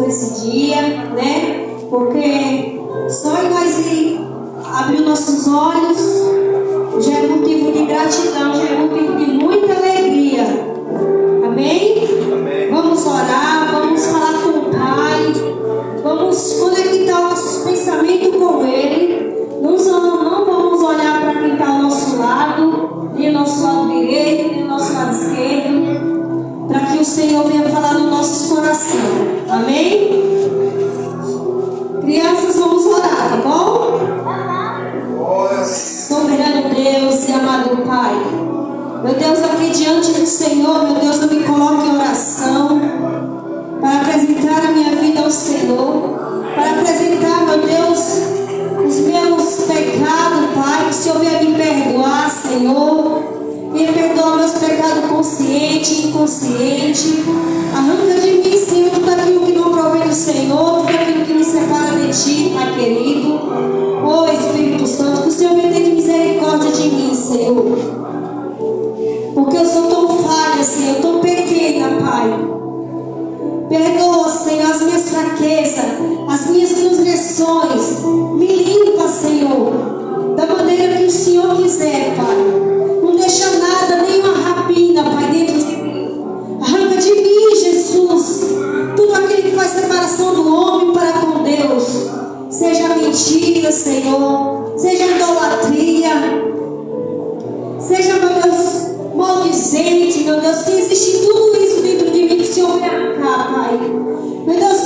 por esse dia, né? Porque só em nós abrir nossos olhos já é motivo de gratidão, já é motivo de muita alegria. Amém? Amém. Vamos orar, vamos falar com o Pai, vamos conectar nossos pensamentos com Ele. Não vamos olhar para quem está ao nosso lado, nem o nosso lado direito, nem o nosso lado esquerdo, para que o Senhor venha falar no nosso coração. Amém? Crianças, vamos orar, tá bom? Soberano Deus e amado Pai, meu Deus, aqui diante do Senhor, meu Deus, eu me coloco em oração para apresentar a minha vida ao Senhor, para apresentar, meu Deus, os meus pecados, Pai, que o Senhor venha me perdoar, Senhor. Venha perdoar meus pecados consciente e inconsciente. Arranca de mim, Senhor, tudo aquilo que não provém do Senhor, tudo aquilo que me separa de Ti, Pai querido. Oh Espírito Santo, que o Senhor venha ter misericórdia de mim, Senhor. Porque eu sou tão falha, Senhor, tão pequena, Pai. Perdoa, Senhor, as minhas fraquezas, as minhas transgressões. Me limpa, Senhor, da maneira que o Senhor quiser, Pai. Não deixa nada, nenhuma rapina, Pai, dentro de mim. Arranca de mim, Jesus, tudo aquilo que faz separação do homem para com Deus. Seja mentira, Senhor, seja idolatria, seja, meu Deus, maldizente, meu Deus, que existe tudo isso dentro de mim que o Senhor vai arrancar, Pai. Meu Deus,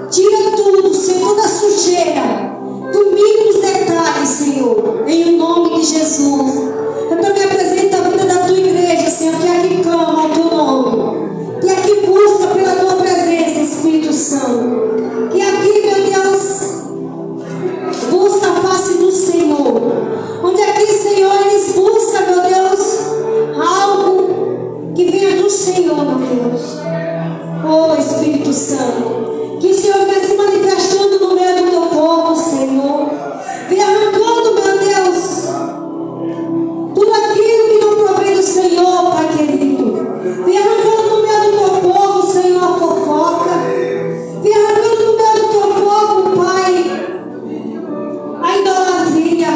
tira tudo, Senhor, toda a sujeira, do mínimo dos detalhes, Senhor, em nome de Jesus. Eu também apresento a vida da tua igreja, Senhor, que aqui clama ao teu nome, que aqui busca pela tua presença, Espírito Santo, que aqui, meu Deus, busca a face do Senhor, onde aqui, Senhor, eles buscam, meu Deus, algo que venha do Senhor, meu Deus. Oh Espírito Santo, que o Senhor venha se manifestando no meio do teu povo, Senhor. Venha arrancando, meu Deus, tudo aquilo que não provém do Senhor, Pai querido. Venha arrancando no meio do teu povo, Senhor, a fofoca. Venha arrancando no meio do teu povo, Pai, a idolatria.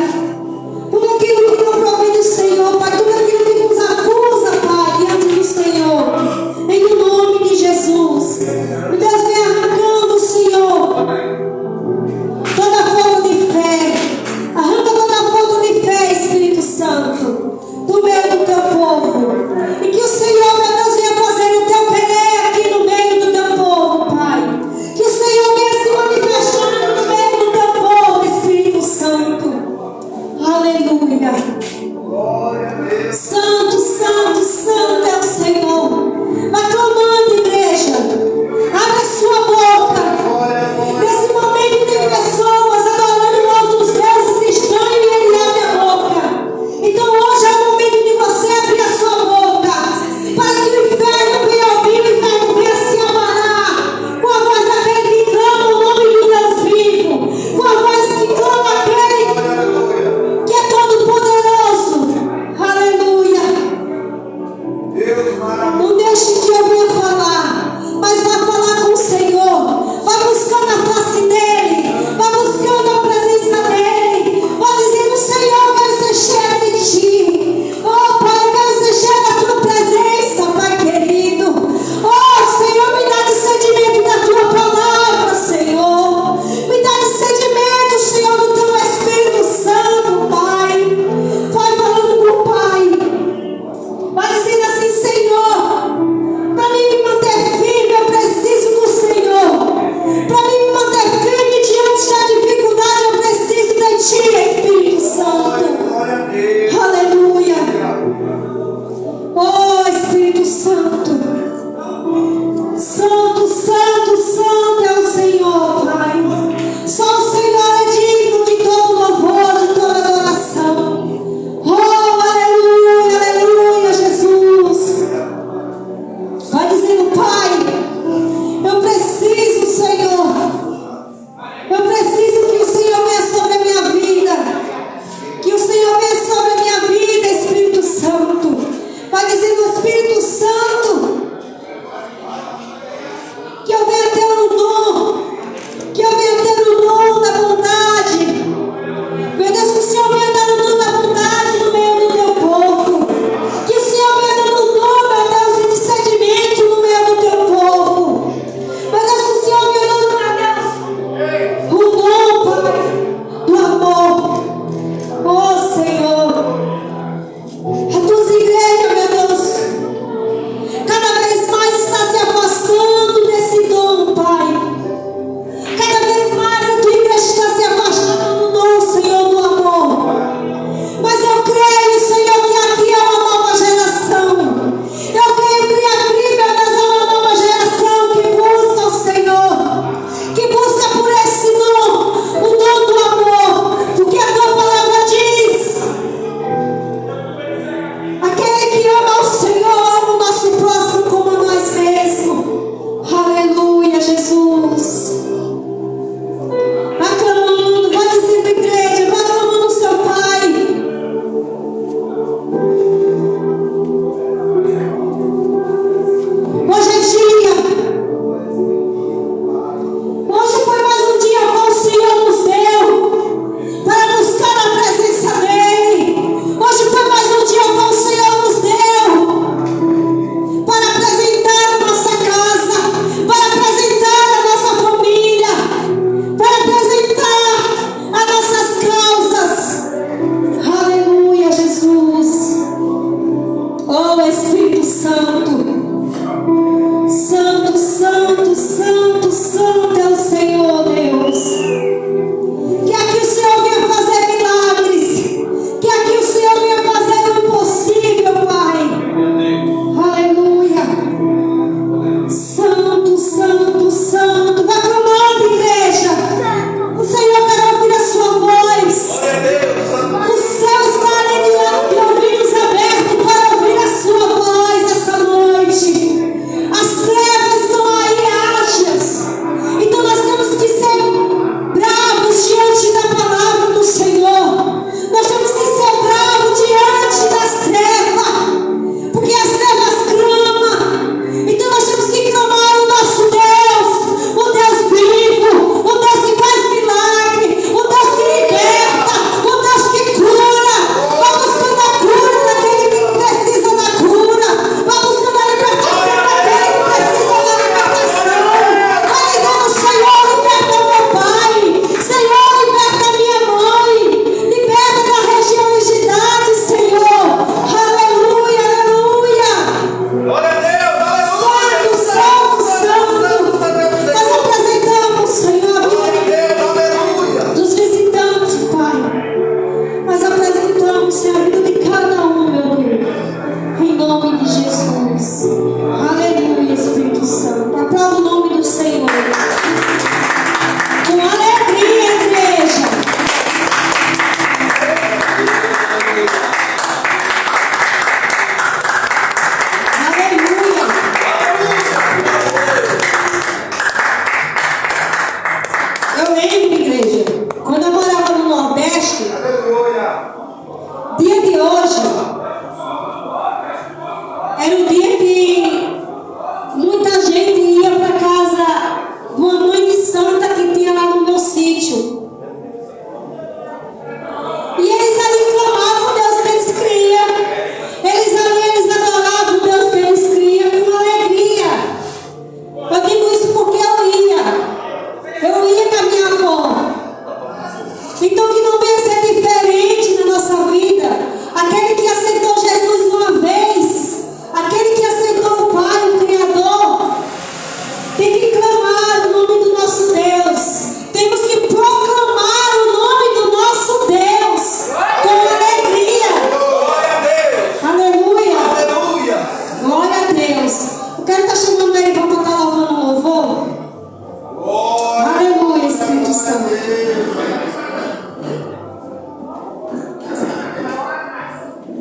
Tudo aquilo que não provém do Senhor, Pai. Tudo aquilo que nos acusa, Pai, diante do Senhor. Em nome de Jesus. Meu Deus, venha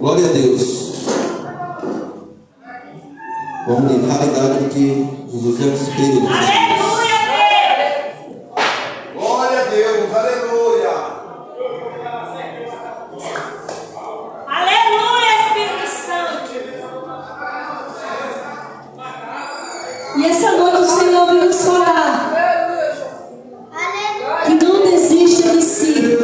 Glória a Deus. Vamos em realidade do que Jesus é superior. Aleluia, Deus! Glória a Deus, aleluia. Aleluia, Espírito Santo. E essa noite o Senhor veio nos falar que não desista de si.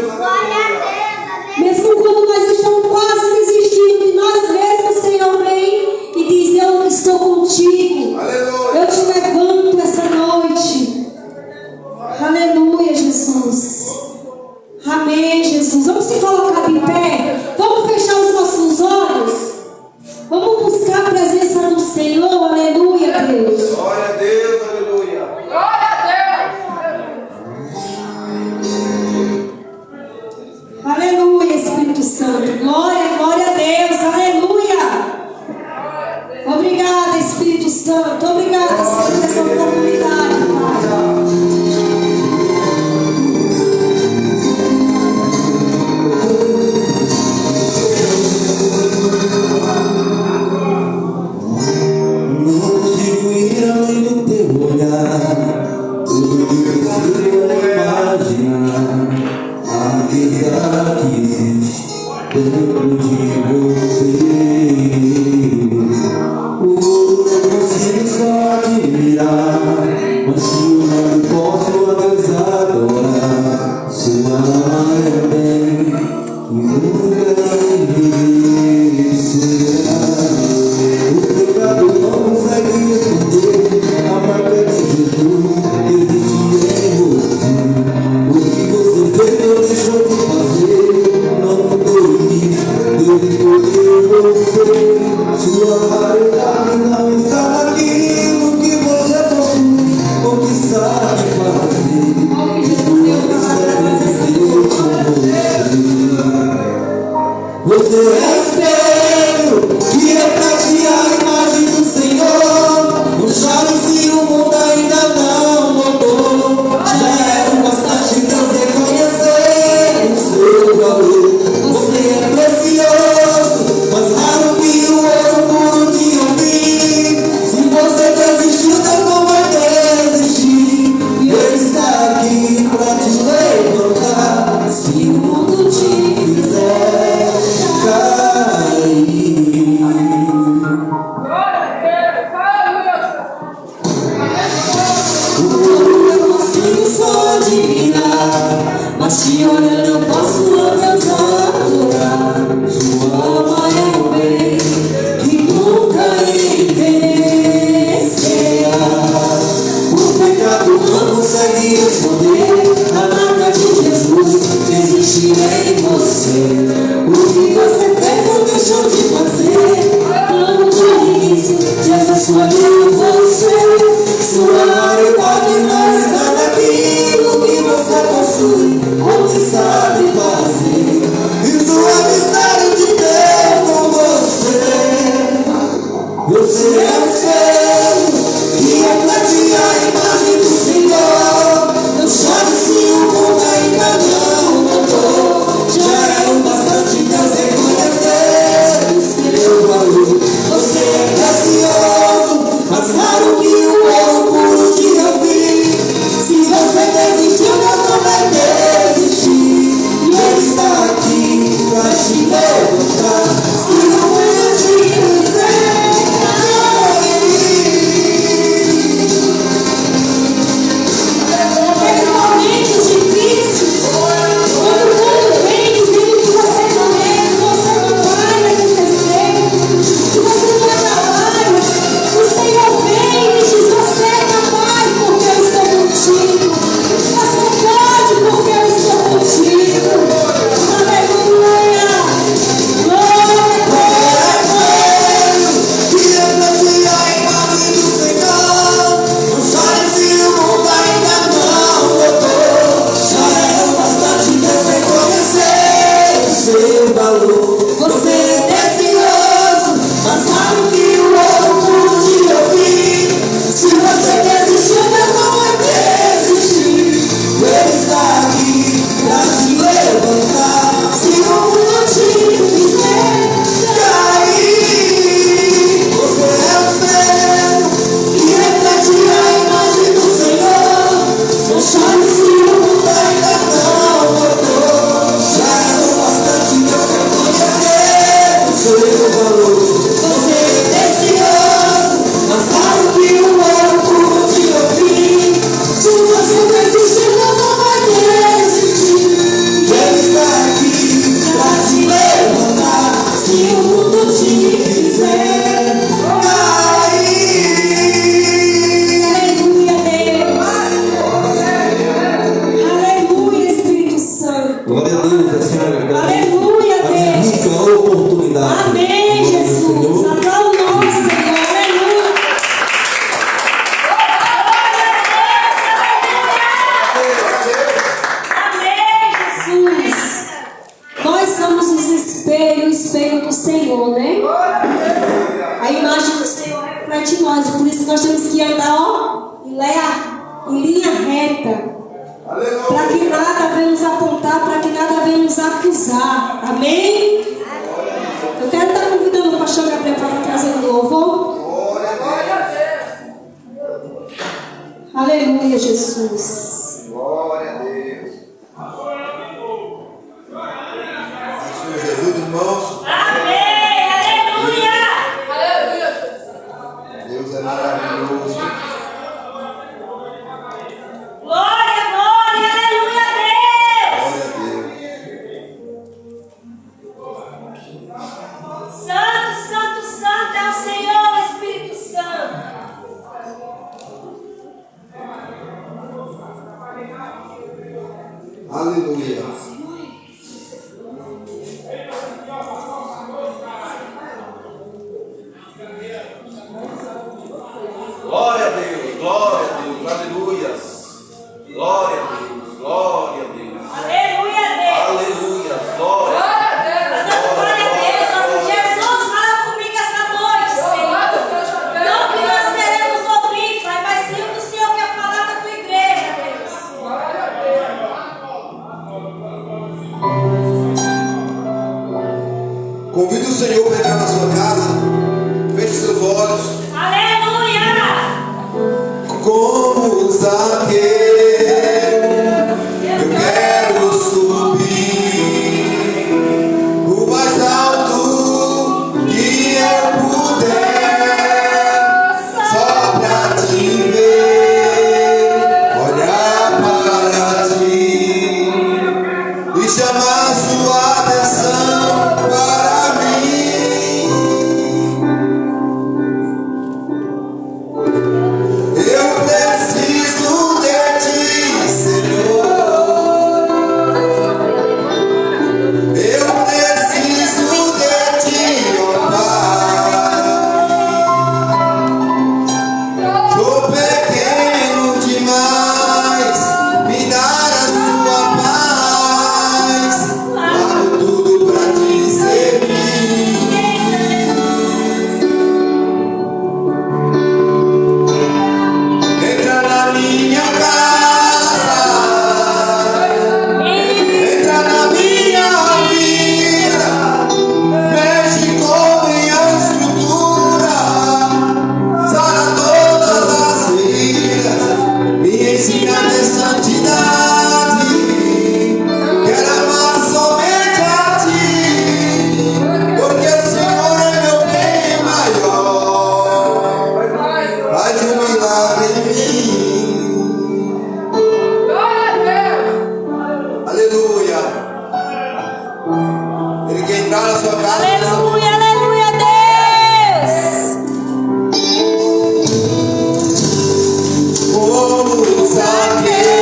Mesmo quando nós estamos quase desistindo de nós mesmos, o Senhor vem e diz: eu estou contigo. Eu te levanto essa noite. Aleluia, Jesus. Amém, Jesus. Vamos se colocar de pé. Vamos fechar os nossos olhos. Vamos buscar a presença do Senhor. Aleluia, Deus. Glória a Deus, aleluia. Aleluia, Espírito Santo. Glória, glória a Deus. Aleluia. Obrigada, Espírito Santo. Obrigada, Senhor, por essa oportunidade, Pai. Não consigo ir além do teu olhar. Tudo que preciso é imaginar a beleza que existe dentro de você. Não consigo só admirar, mas se eu não posso a Deus adorar. Sua alma é bem e nunca envelhecerá. O pecado não consegue esconder a marca de Jesus existe em você. O que você fez ou deixou de fazer não mudou isso. Deus escolheu você. Sua variedade não está naquilo que você possui ou que sabe fazer. Você é espelho que reflete a imagem do Senhor. Um chave se o mundo ainda não notou. Já é o bastante Deus reconhecer o seu valor. Você é precioso, mais raro que o ouro puro de ouvir. Se você desistiu, Deus não vai desistir. E Ele está aqui pra te levantar. Se o mundo te fizer cair. Eu não consigo só admirar, mas te olhando eu posso a Deus adorar. Sua alma é o bem que nunca envelhecerá. O pecado não consegue esconder a marca de Jesus existe em você. O que você fez ou deixou de fazer não mudou início. Jesus escolheu você. Sua variedade não está naquilo que você possui ou que sabe fazer. Isso é mistério de Deus com você. Você é o céu que reflete a imagem do Senhor. Não chame se o mundo ainda não notou. Já é o bastante Deus reconhecer o seu valor. Você é precioso, mais raro que o ouro puro de ouvir. Se você desistiu, Deus não vai ter. nós. Por isso que nós temos que andar, ó, em linha reta. Para que nada venha nos apontar, para que nada venha nos acusar. Amém? Eu quero estar convidando o pastor Gabriel para trazer um louvor. Aleluia, Jesus. Glória a Deus. Senhor Jesus, irmãos. Amém. Aleluia. Deus é maravilhoso. Glória, glória, aleluia a Deus. Glória a Deus. Santo, santo, santo é o Senhor, Espírito Santo. Aleluia. Glória a Deus, glória a Deus, aleluia. Glória a Deus, glória a Deus. Aleluia a Deus. Aleluia, glória. Dando glória a Deus. Nosso Jesus, fala comigo essa noite, Senhor. Não que nós queremos ouvir, Pai, mas sim o que o Senhor quer falar com a tua igreja, Deus. Convido o Senhor para entrar na sua casa. Feche seus olhos. Aleluia. Como Zaqueu, eu quero subir o mais alto que eu puder, só pra te ver, olhar para ti e chamar sua atenção para mim. Eu preciso de ti, Senhor. Eu preciso de ti, ó Pai. Sou pequeno demais, me dar a sua paz. Largo tudo pra te servir. Entra na minha casa, entra na minha vida, mexe com minha estrutura, sara todas as feridas, me ensina a ter santidade, quero amar somente a ti, porque o Senhor é meu bem maior, faz um milagre em mim. Aleluia. Ele quer entrar na sua casa. Aleluia, aleluia a Deus. Como Zaqueu,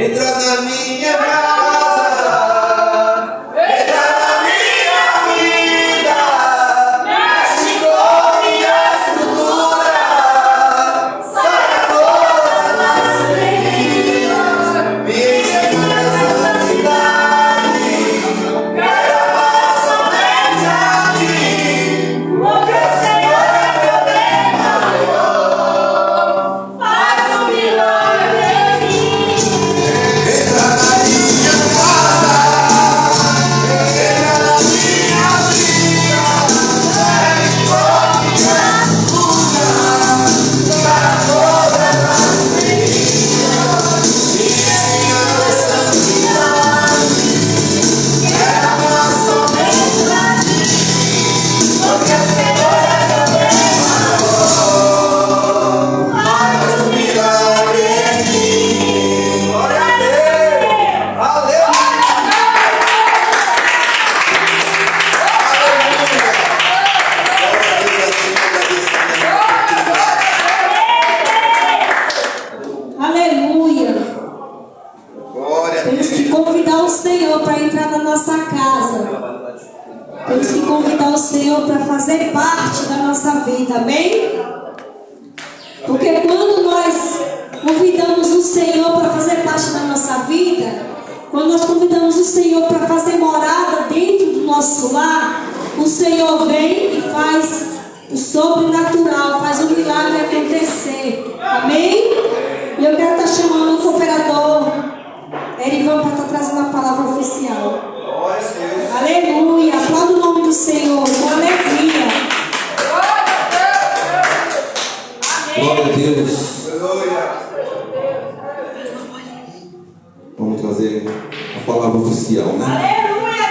Entra na minha casa, entra na minha vida, mexe com minha estrutura, sara todas as feridas, me ensina essa santidade, quero amar somente a ti, porque o Senhor é meu bem maior, faz um milagre em mim. Entra na minha casa, entra na minha vida, mexe com minha estrutura, sara todas as feridas, me ensina essa santidade, quero amar somente a ti, porque o Senhor é meu bem maior, faz um milagre em mim. Glória a Deus, aleluia, Aleluia. glória a Temos Deus. que convidar o Senhor para entrar na nossa casa. Temos que convidar o Senhor para fazer parte da nossa vida, amém? Porque quando nós convidamos o Senhor para fazer parte da nossa vida, quando nós convidamos o Senhor para fazer morada dentro do nosso lar, o Senhor vem e faz o sobrenatural, faz o milagre acontecer, amém? E eu quero estar chamando o cooperador Erivan para estar trazendo a palavra oficial. Glória a Deus. Aleluia, aplauda o nome do Senhor com alegria. Glória a Deus. Aleluia. Vamos trazer a palavra oficial, né? Aleluia,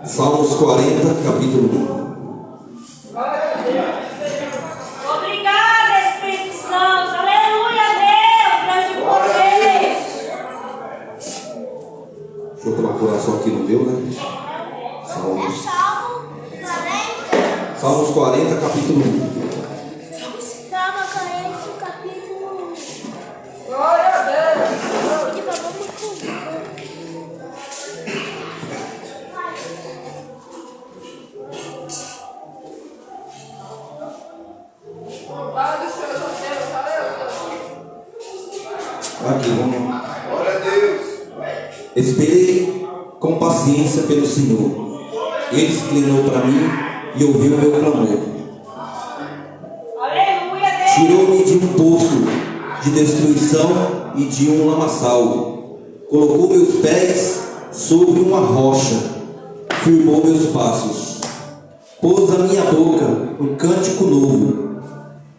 Deus. Salmos 40, capítulo 1. Obrigada, Espírito Santo. Aleluia, Deus. Grande poder. Deixa eu procurar só aqui no meu, né? Salmos. Salmos 40, capítulo 1. Salmo 40, capítulo 1. Glória a Deus. Aqui, vamos lá. Glória a Deus. Esperei com paciência pelo Senhor. Ele se inclinou para mim e ouviu o meu clamor. Aleluia, Deus. Tirou-me de um poço de destruição e de um lamaçal. Colocou meus pés sobre uma rocha. Firmou meus passos. Pôs na minha boca um cântico novo,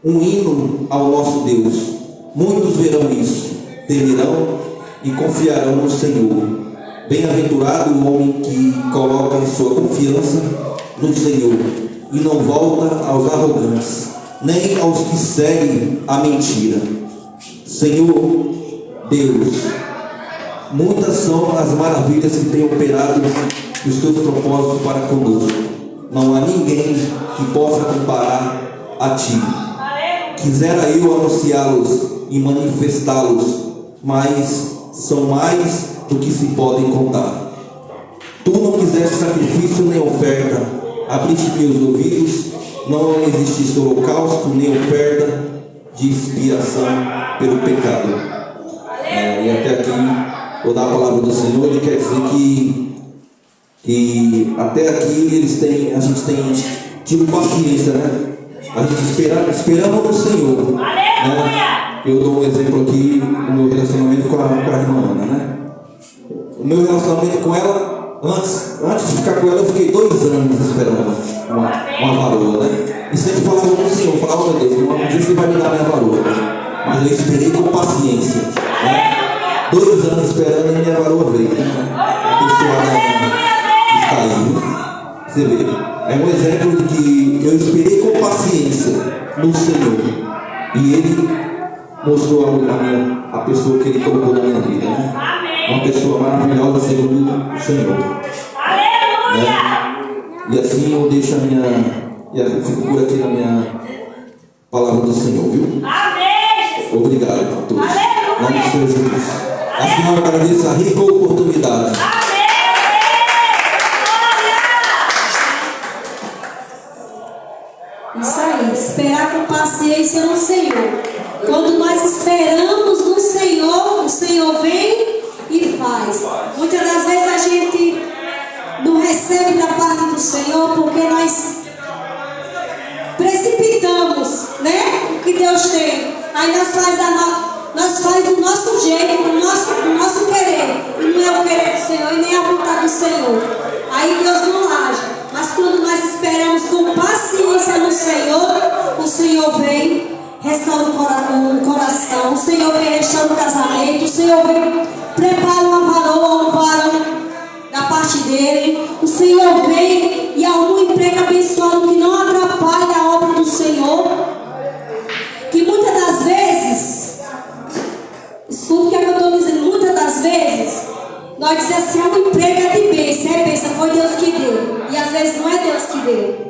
um hino ao nosso Deus. Muitos verão isso, temerão e confiarão no Senhor. Bem-aventurado o homem que coloca sua confiança no Senhor e não volta aos arrogantes, nem aos que seguem a mentira. Senhor Deus, muitas são as maravilhas que tem operado os teus propósitos para conosco. Não há ninguém que possa comparar a ti. Quisera eu anunciá-los e manifestá-los, mas são mais do que se podem contar. Tu não quiseste sacrifício nem oferta, abriste meus ouvidos, não existisse holocausto nem oferta de expiação pelo pecado. E até aqui, vou dar a palavra do Senhor. Ele quer dizer que até aqui a gente tem tido paciência, né? A gente esperamos no Senhor, né? Eu dou um exemplo aqui do meu relacionamento com a irmã Ana, né? O meu relacionamento com ela, antes de ficar com ela, eu fiquei 2 anos esperando uma varoa, né? E sempre falava com o Senhor, falava, meu Deus, um dia você vai me dar minha varoa. Mas eu esperei com paciência, né? 2 anos esperando e minha varoa veio, né? Abençoada que está aí. Você vê, é um exemplo de que eu esperei com paciência no Senhor. E Ele mostrou a pessoa que Ele colocou na minha vida, né? Uma pessoa maravilhosa segundo o Senhor, né? E assim eu deixo eu fico por aqui na minha palavra do Senhor, viu? Amém. Obrigado a todos. Aleluia. Em nome do Senhor Jesus. A Senhora agradeço a rica oportunidade. Isso aí, esperar com paciência no Senhor. Quando nós esperamos no Senhor, o Senhor vem e faz. Muitas das vezes a gente não recebe da parte do Senhor porque nós precipitamos, né? O que Deus tem. Aí nós faz do nosso jeito, do nosso querer. E não é o querer do Senhor e nem a vontade do Senhor. Aí Deus não age. Mas quando nós esperamos com paciência no Senhor, o Senhor vem, restaura o coração, o Senhor vem, restaura o casamento, o Senhor vem, prepara uma varoa ou um varão da parte dele, o Senhor vem e arruma um emprego abençoado que não atrapalhe a obra do Senhor. Que muitas das vezes, escuta o que eu estou dizendo, muitas das vezes, nós dizemos assim, um emprego é de bênção, foi Deus que deu. E às vezes não é Deus que deu.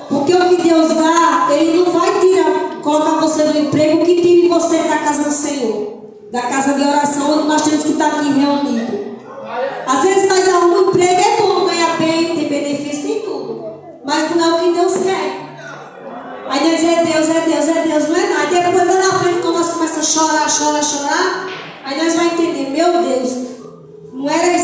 Porque o que Deus dá, Ele não vai colocar você no emprego que tire você da casa do Senhor. Da casa de oração, onde nós temos que estar aqui reunidos. Às vezes nós arrumamos um emprego, é bom, ganha bem, tem benefício, tem tudo. Mas não é o que Deus quer. Aí nós dizemos, é Deus, não é nada. E depois lá na frente, quando nós começamos a chorar, aí nós vamos entender, meu Deus, não era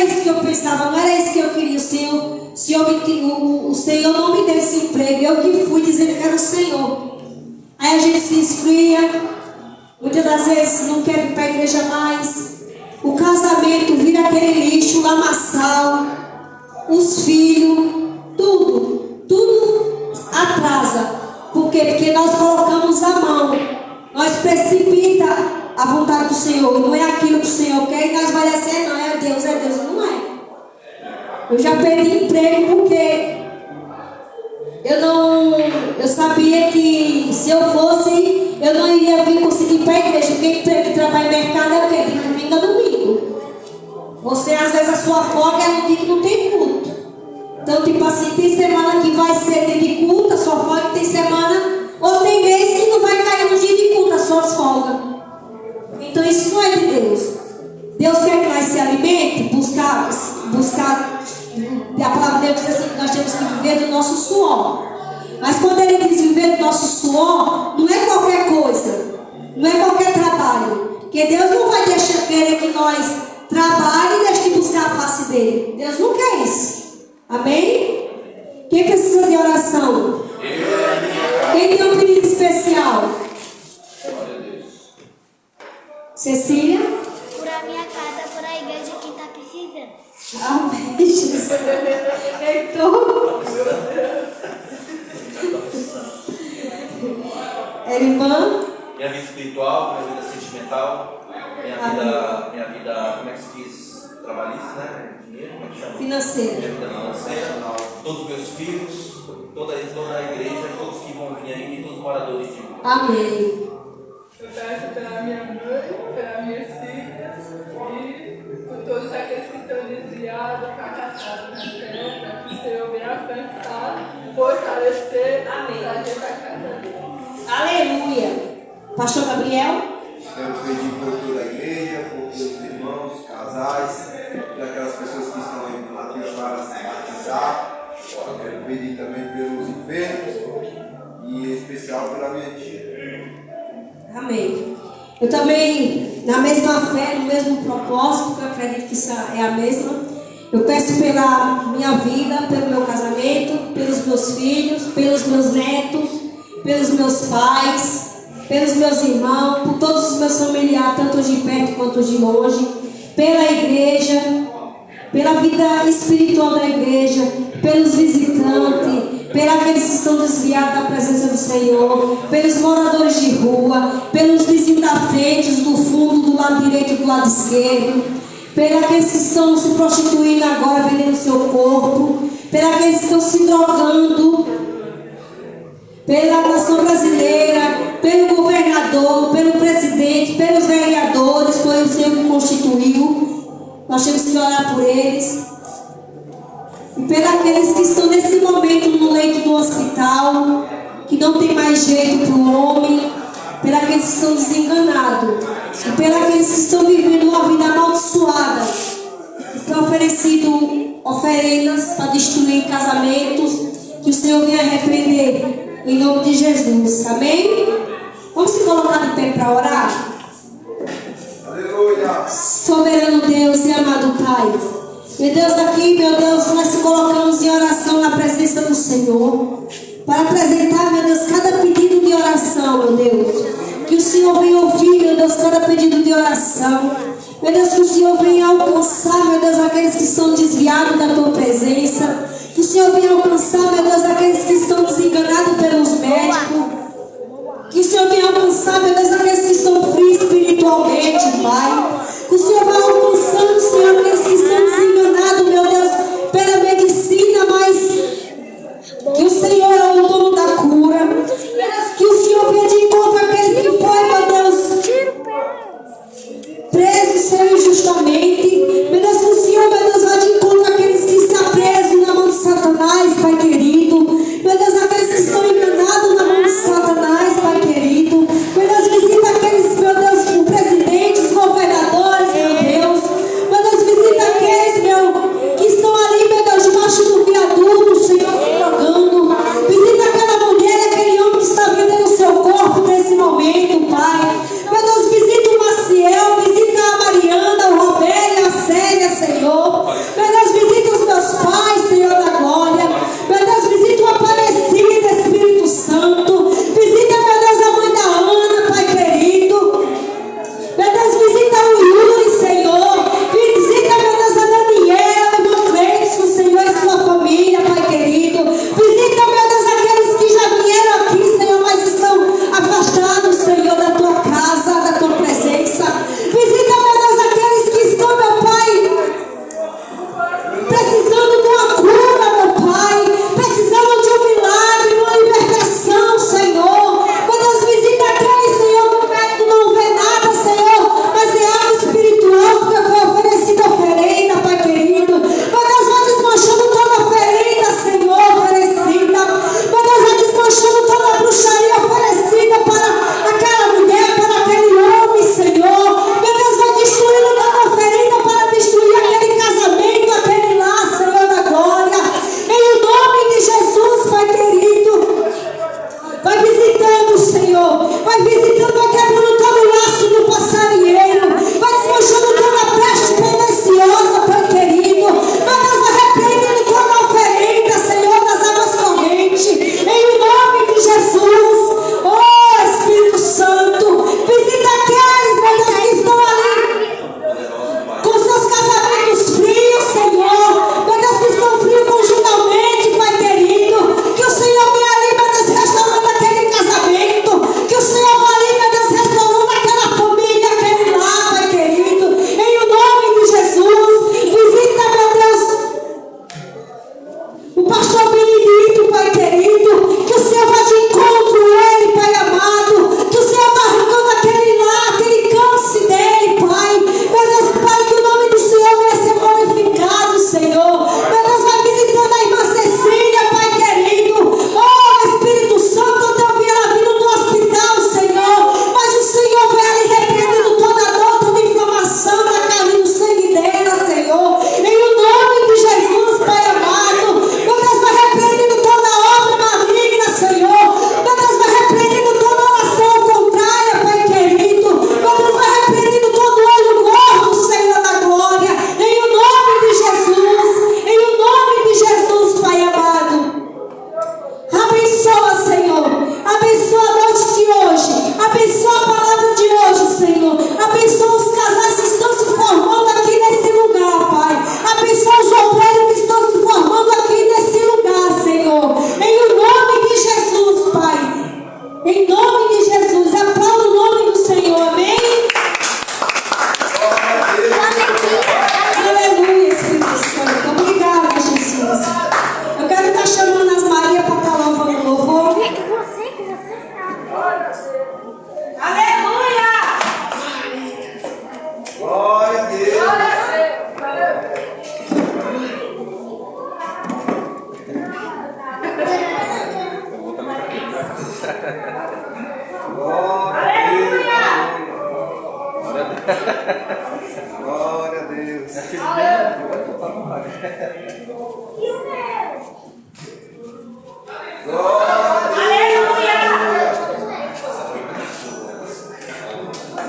isso que eu pensava, não era isso que eu queria. O Senhor não me deu esse emprego, eu que fui dizendo que era o Senhor. Aí a gente se esfria, muitas das vezes não quer vir para a igreja mais. O casamento vira aquele lixo, o lamaçal, os filhos, tudo atrasa. Por quê? Porque nós colocamos a mão, nós precipita a vontade do Senhor, não é aquilo que o Senhor quer e nós vai descer, não, é Deus, não é. Eu já perdi emprego porque eu sabia que se eu fosse, eu não iria vir conseguir ir para a igreja, porque emprego que trabalha em mercado é o quê? De domingo a domingo. Você, às vezes, a sua folga é no dia que não tem culto. Então, tipo assim, tem semana que vai ser dia de culto, a sua folga, tem semana, ou tem mês que não vai cair no dia de culto, as suas folgas. Então isso não é de Deus. Deus quer que nós se alimente, buscar. A palavra de Deus diz assim, que nós temos que viver do nosso suor. Mas quando Ele diz viver do nosso suor, não é qualquer coisa, não é qualquer trabalho. Porque Deus não vai querer que nós trabalhem e deixe de buscar a face dele. Deus não quer isso. Amém? Quem precisa de oração? Quem tem um pedido especial? Cecília? Por a minha casa, por a igreja que está precisando. Amém, Jesus. Então, irmã? Minha vida espiritual, minha vida sentimental, minha vida, como é que se diz? Trabalhista, né? Dinheiro, como é que chama? Financeira. Minha vida financeira, todos os meus filhos, toda a igreja, todos que vão vir aí e todos os moradores de rua. Amém. Eu peço pela minha mãe, pelas minhas filhas e por todos aqueles que estão desviados, fracassados na fé, para que o Senhor venha alcançar, fortalecer, trazer para casa dele. Aleluia. Pastor Gabriel? Quero pedir por toda a igreja, por todos os irmãos, casais, por aquelas pessoas que estão aqui para se batizar. Quero pedir também pelos enfermos e em especial pela minha tia. Amém. Eu também, na mesma fé, no mesmo propósito, que eu acredito que isso é a mesma, eu peço pela minha vida, pelo meu casamento, pelos meus filhos, pelos meus netos, pelos meus pais, pelos meus irmãos, por todos os meus familiares, tanto os de perto quanto os de longe, pela igreja, pela vida espiritual da igreja, pelos visitantes, pelos aqueles que estão desviados da presença do Senhor, pelos moradores de rua, pelos vizinhos da frente, do fundo, do lado direito e do lado esquerdo, pelos aqueles que estão se prostituindo agora, vendendo o seu corpo, pelos aqueles que estão se drogando, pela nação brasileira, pelo governador, pelo presidente, pelos vereadores, foi o Senhor que constituiu. Nós temos que orar por eles. E pelos aqueles que estão nesse momento no leito do hospital, que não tem mais jeito para o homem, Pelos que estão desenganados e pelos que estão vivendo uma vida amaldiçoada, que estão oferecendo oferendas para destruir casamentos, que o Senhor venha repreender em nome de Jesus, amém? Vamos se colocar de pé para orar? Aleluia. Soberano Deus e amado Pai, meu Deus, aqui, meu Deus, nós se colocamos em oração na presença do Senhor, para apresentar, meu Deus, cada pedido de oração, meu Deus. Que o Senhor venha ouvir, meu Deus, cada pedido de oração. Meu Deus, que o Senhor venha alcançar, meu Deus, aqueles que estão desviados da Tua presença. Que o Senhor venha alcançar, meu Deus, aqueles que estão desenganados pelos médicos. Que o Senhor venha alcançar, meu Deus, aqueles que estão frios espiritualmente, Pai. Que o Senhor vai alcançando, Senhor, aqueles que estão desenganados, meu Deus, pela medicina, mas que o Senhor é o dono da cura. Que o Senhor venha de encontro àqueles que foi, meu Deus, preso, Senhor, injustamente. Meu Deus, que o Senhor, meu Deus, vá de encontro àqueles que estão presos na mão de Satanás, Pai querido. Meu Deus, aqueles que estão enganados na mão de Satanás, Pai querido. Glória a Deus. Aleluia!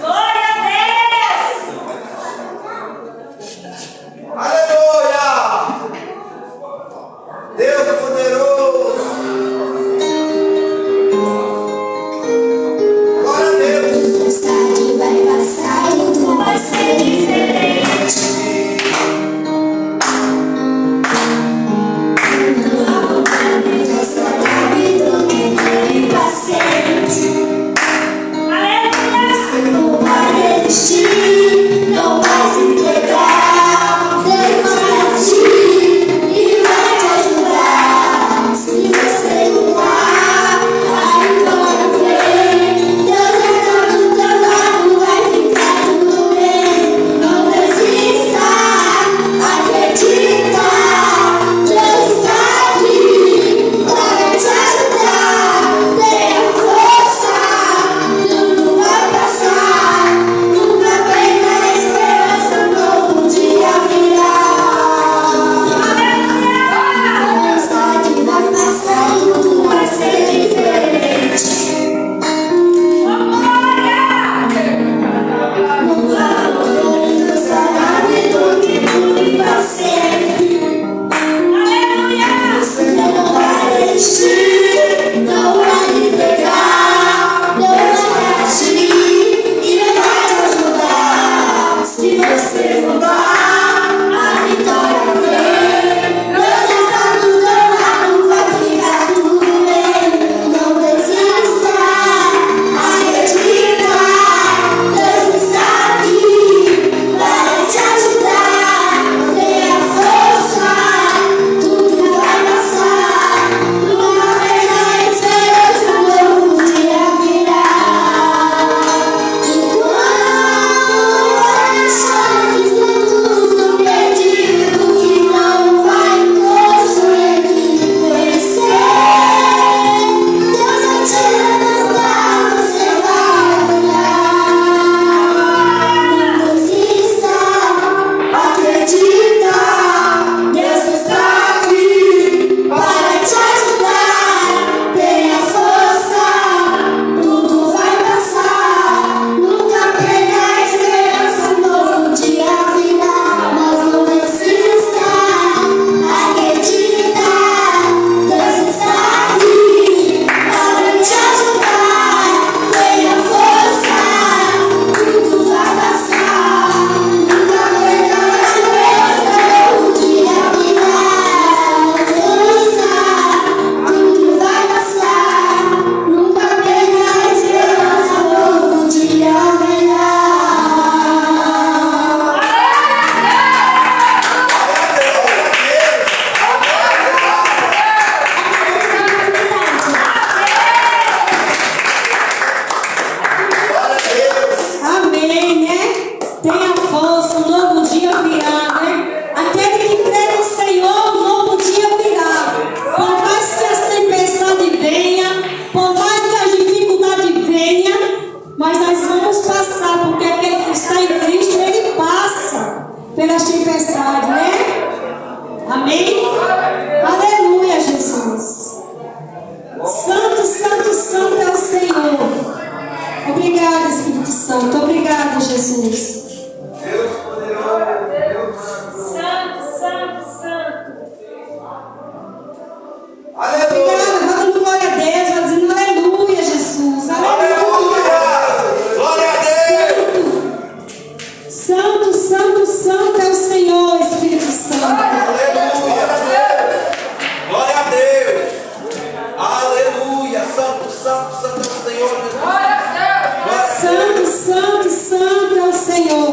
Glória a Deus! Aleluia! Deus é poderoso. Glória a Deus. Tempestade vai passar e tudo vai ser diferente. Não há problema, Deus sabe do que tem paciente. Você não vai resistir, não vai se entregar. Deus vai agir e vai te ajudar. Se você lutar, a vitória vem. Deus está do teu lado, vai ficar tudo bem. Não desista, acredita. Deus está aqui para te ajudar. Tenha força, tudo vai passar. Nunca perca a esperança, um novo dia virá. Tempestade vai passar e tudo vai ser diferente. Não há problema, Deus sabe do que tudo vai ser. Você não vai resistir, não vai entregar. Deus vai agir e vai te ajudar. Se você lutar, a vitória vem. Deus está do teu lado, vai ficar tudo bem. Não desista, acredita. Deus está aqui para te ajudar. Tenha força, tudo vai passar. Nunca perca a esperança, um novo dia virá. Enquanto achar que está tudo perdido, que não vai conseguir vencer, Deus vai te levantar, você vai ganhar. Não desista, acredita. Deus está aqui para te ajudar. Tenha força, tudo vai passar. Nunca perca a esperança, um novo dia virá. Mas não desista, acredita. Deus está aqui para te ajudar. Tenha força, tudo vai passar. Nunca perca a esperança, um novo dia virá. Força, tudo vai passar. Nunca perca a esperança, um novo dia virá. Amém, né? Tenha força, um novo dia virá, né? Aquele que crê no Senhor, um novo dia virá. Por mais que as tempestades venham, por mais que as dificuldades venham, mas nós vamos passar, porque aquele que está em Cristo, ele passa pelas tempestades, né? Amém? Aleluia, Jesus. Santo, santo, santo é o Senhor. Obrigada, Espírito Santo. Obrigada, Jesus. Deus poderoso. Deus Santo, santo, santo. Aleluia. Obrigada, vai dando glória a Deus, vai dizendo aleluia, Jesus. Aleluia. Glória a Deus. Santo, santo, santo é o Senhor, Espírito Santo. Aleluia. Glória a Deus. Aleluia. Santo, santo, santo é o Senhor, Jesus. Santo, santo, santo é o Senhor.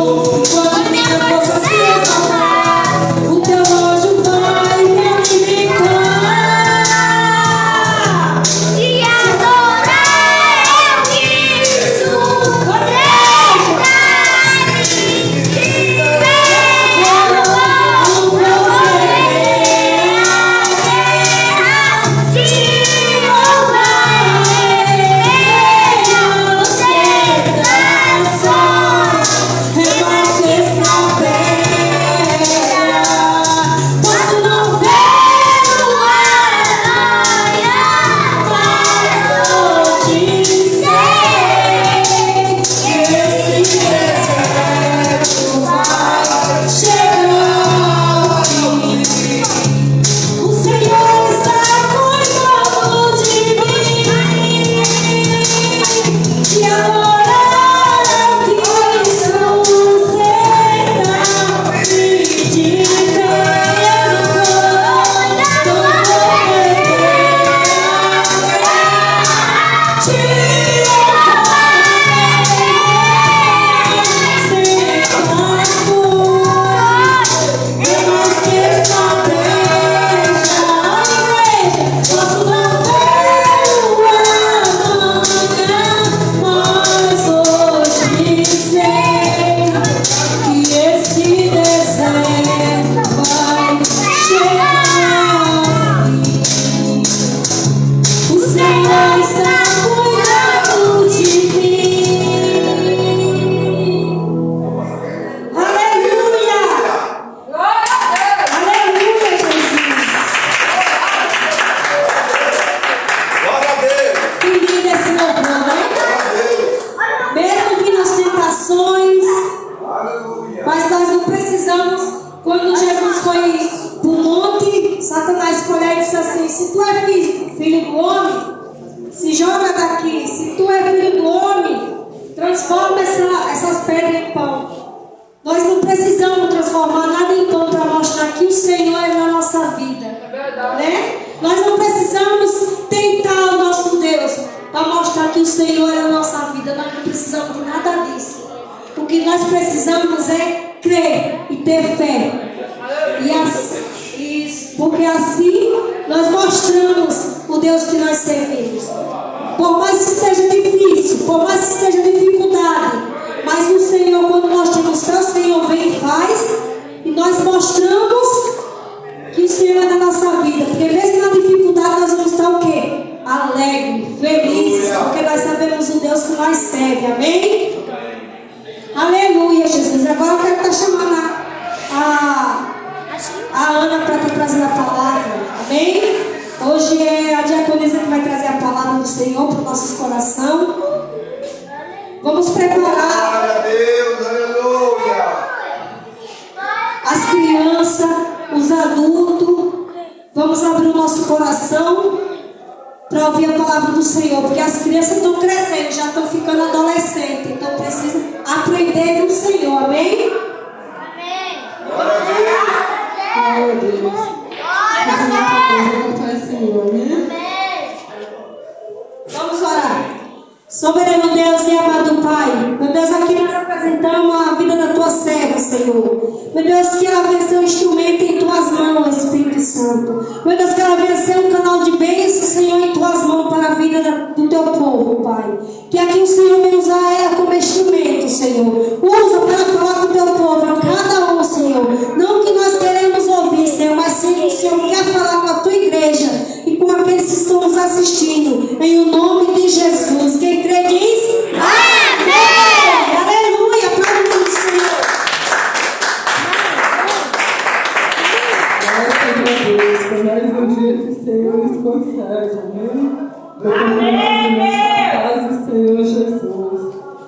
Enquanto minha força se exaltar, o teu anjo vai me alimentar. Te adorar eu quis Posso não ver o amanhã, mas hoje sei que esse deserto vai chegar ao fim. O Senhor está cuidando de mim. E agora eu quis sustentar e de posso não ver o amanhã, mas hoje sei que esse deserto vai chegar ao fim. O Senhor está cuidando de mim. Aleluia! Aleluia, Jesus! Glória a Deus. Que lindo esse louvor, né? Mesmo que nas tentações, Aleluia. mas nós não precisamos. Quando Jesus foi para o monte, Satanás escolheu e disse assim: se tu é filho do homem, se joga daqui. Se tu é filho do homem, transforma essas pedras em pão. Nós não precisamos transformar nada em pão para mostrar que o Senhor é na nossa vida, né? Nós não precisamos tentar o nosso Deus para mostrar que o Senhor é a nossa vida. Nós não precisamos de nada disso. O que nós precisamos é crer e ter fé. Porque assim nós mostramos o Deus que nós servimos. Por mais que esteja difícil, por mais que esteja dificuldade, mas o Senhor, quando nós temos fé, o Senhor vem e faz, e nós mostramos que o Senhor é da nossa vida. Porque mesmo na dificuldade nós vamos estar o quê? Alegre, felizes, porque nós sabemos o Deus que nós serve. Amém? Aleluia, Jesus. Agora eu quero estar chamando a Ana para estar trazendo a palavra. Amém? Hoje é a diaconisa que vai trazer a palavra do Senhor para o nosso coração. Vamos preparar Glória a Deus. Aleluia. as crianças, os adultos. Vamos abrir o nosso coração para ouvir a palavra do Senhor. Porque as crianças estão crescendo, já estão ficando adolescentes. Então precisa aprender do Senhor. Amém? Glória a Deus. Glória a Deus. Senhor, amém? Vamos orar. Soberano Deus e amado Pai, meu Deus, aqui nós apresentamos a vida da tua serva, Senhor. Meu Deus, que ela venha ser um instrumento em tuas mãos, Espírito Santo. Meu Deus, que ela venha ser um canal de bênção, Senhor, em tuas mãos para a vida do teu povo, Pai. Que aqui o Senhor venha usar ela como instrumento, Senhor. Usa para falar com o teu povo, cada um, Senhor. Não que nós queremos ouvir, Senhor, mas sim que o Senhor quer falar com a tua igreja e com aqueles que estão nos assistindo. Em o nome de Jesus. Quem crê diz amém. Aleluia. Para o nome do Senhor. Graças a Deus, por mais um dia que o Senhor nos concede, amém? Paz do Senhor Jesus.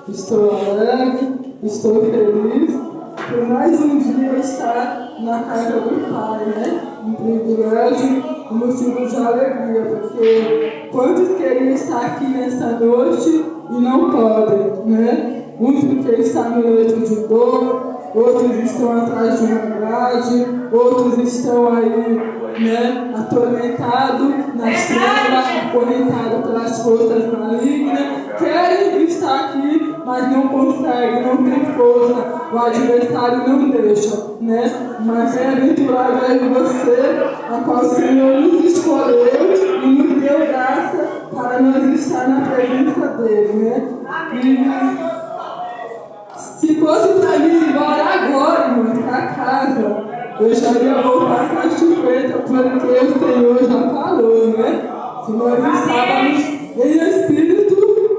Estou alegre, estou feliz por mais um dia estar na casa do Pai, né? Um privilégio, um motivo de alegria, porque quantos queriam estar aqui nesta noite e não podem, né? Uns porque estão no leito de dor, outros estão atrás de uma grade, outros estão aí, né, atormentados nas trevas, acorrentados pelas forças malignas, querem estar aqui, mas não consegue, não tem força, o adversário não deixa, né? Mas bem-aventurado é você, a qual o Senhor nos escolheu e nos deu graça para nós estar na presença dele, né? E se fosse para mim ir embora agora, irmão, para casa, eu já ia voltar satisfeita, porque o Senhor já falou, né? Se nós estávamos em espírito,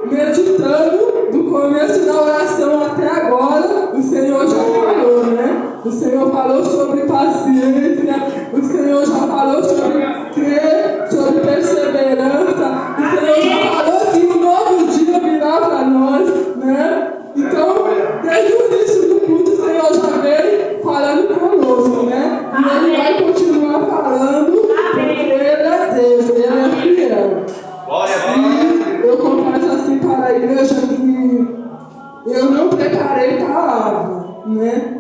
meditando, do começo da oração até agora, o Senhor já falou, né? O Senhor falou sobre paciência, o Senhor já falou sobre crer, sobre perseverança, o Senhor já falou que um novo dia virá para nós, né? Então, desde o início do culto, o Senhor já vem falando conosco, né? E Ele vai continuar falando, porque Ele é Deus, Ele é fiel. E eu confesso assim para a igreja que eu não preparei palavra, né?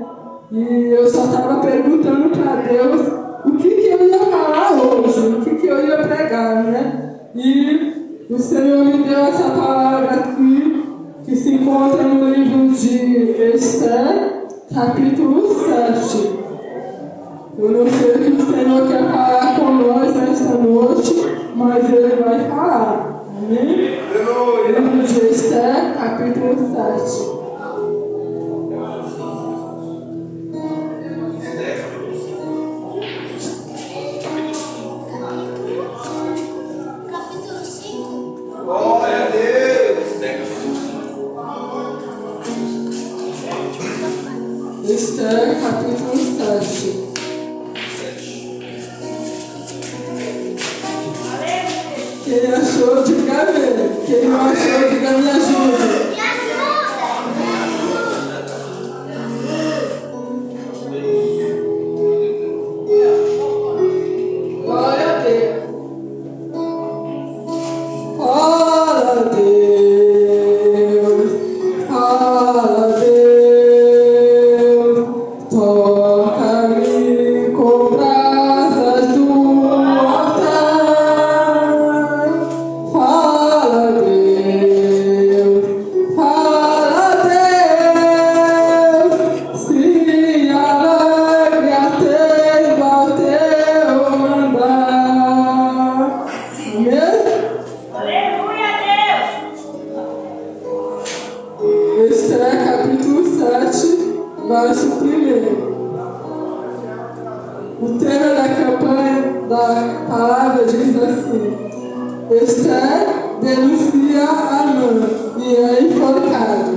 E eu só estava perguntando para Deus o que eu ia falar hoje, o que eu ia pregar, né? E o Senhor me deu essa palavra aqui, que se encontra no livro de Esther, capítulo 7. Eu não sei o que o Senhor quer falar com nós nesta noite, mas Ele vai falar. Amém? Livro de Esther, capítulo 7. Glória a Deus! Esther, capítulo 7. Quem achou, diga amém. Quem não achou, diga me ajuda. Glória a Deus. Fala, Deus. Fala, Deus. Toca-me com brasas do altar. Fala, Deus. Fala, Deus. Se alegre atendo ao teu mandar. Amém? Aleluia, Deus. Esther, capítulo 7, verso 1. O tema da campanha da palavra diz assim: Esther denuncia Amã e é enforcado.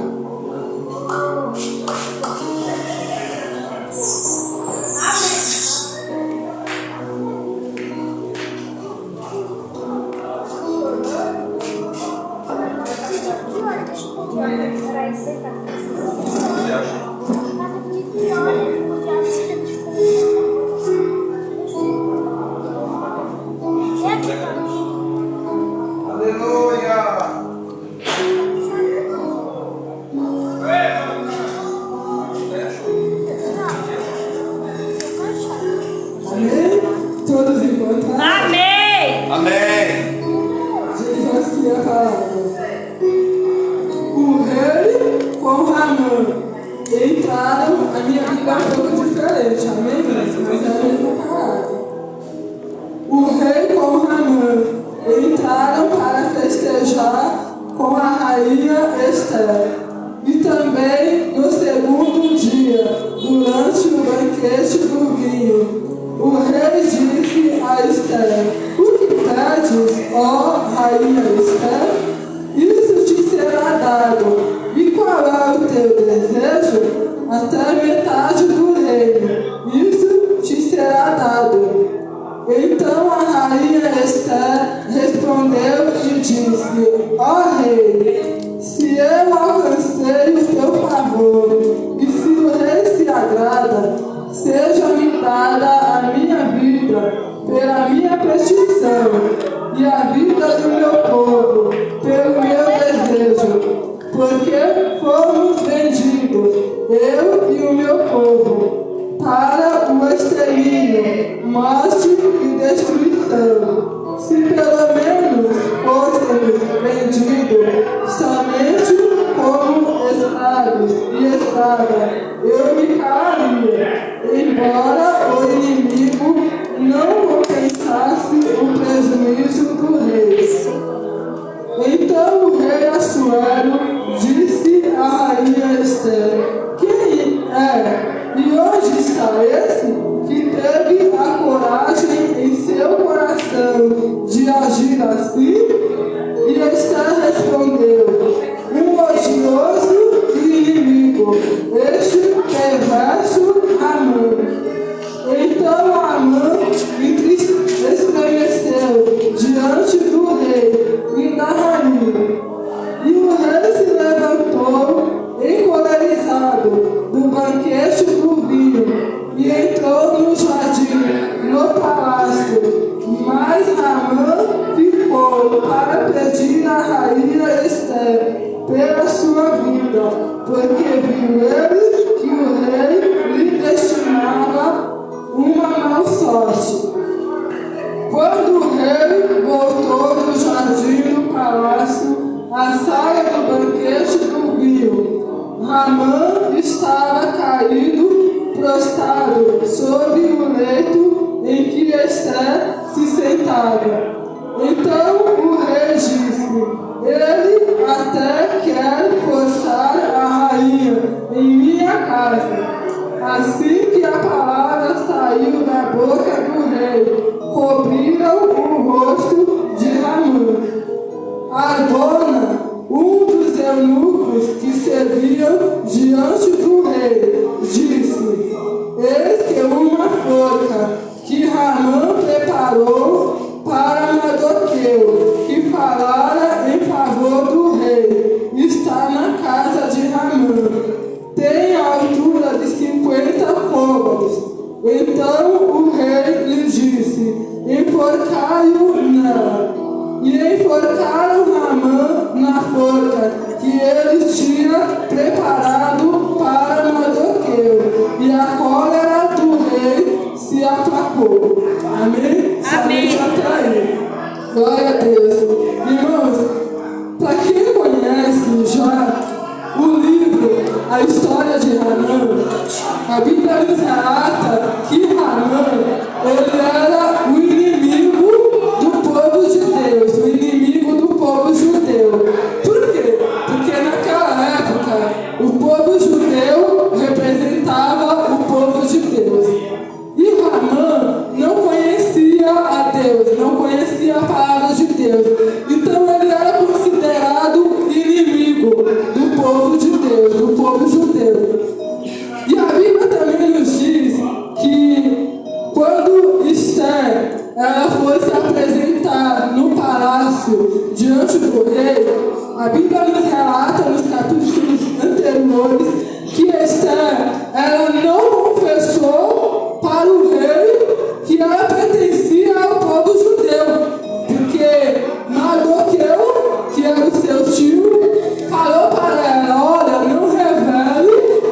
Aleluia! Amém? Todos encontraram? Amém. Amém. Diz assim a palavra: o rei com Ramã entraram. A minha Bíblia é um pouco diferente, amém? Mas é a mesma palavra. O rei com Ramã entraram para festejar com a rainha Esther. E também no segundo dia, durante o banquete do vinho, o rei disse a Esther: o que pedes, ó rainha Esther? Isso te será dado. E qual é o teu desejo? Até metade do reino. Isso te será dado. Então a rainha Esther respondeu e disse: ó rei, se eu alcancei o teu favor, e se o rei se agrada, seja-me dada a minha vida pela minha petição, e a vida do meu povo pelo meu desejo, porque fomos vendidos, eu e o meu povo, para o extermínio, morte e destruição. Se pelo menos fôssemos vendidos somente como espada, eu me calaria, embora o inimigo não compensasse o prejuízo do rei. Então o rei Assuero disse à rainha Esther: quem é? E onde está esse que teve a coragem em seu coração de agir assim? E Esther respondeu: um odioso inimigo, este perverso Amã. Então Amã estremeceu diante do rei e da rainha. E o rei se levantou encolerizado do banquete do vinho e entrou no jardim, no palácio. Mas Amã ficou para pedir à rainha Esther pela sua vida, porque viu ele que o rei lhe destinava uma má sorte. Quando o rei voltou do jardim do palácio à sala do banquete do vinho, Amã estava caído, prostrado sobre o leito em que Esther se sentava. Então o rei disse: ele até quer forçar a rainha em minha casa. Assim que a palavra saiu da boca do rei, cobriram o rosto de Amã. Arbona, um dos eunucos que serviam diante do rei, disse: eis que uma forca que Amã preparou para Mardoqueu, que falara em favor do rei, está na casa de Amã. Tem a altura de 50 côvados. Então o rei lhe disse: enforcai-o nela. E enforcaram Amã na forca que ele tinha preparado para Mardoqueu. E a cólera do rei se aplacou. Amém? Amém. Até aí. Glória a Deus. Irmãos, para quem conhece já o livro, a história de Amã, a Bíblia nos relata que Amã, ele era o inimigo do povo de Deus, o inimigo do povo judeu. Por quê? Porque naquela época o povo judeu representava o povo de Deus. E Amã não conhecia a Deus, não conhecia a palavra de Deus. Então ele era considerado inimigo do povo de Deus, do povo judeu. E a Bíblia também nos diz que quando Esther ela foi se apresentar no palácio diante do rei, a Bíblia nos relata nos capítulos anteriores que Esther ela não confessou para o rei que ela pertencia ao povo judeu, porque Mardoqueu, que era o seu tio, falou para ela: olha, não revele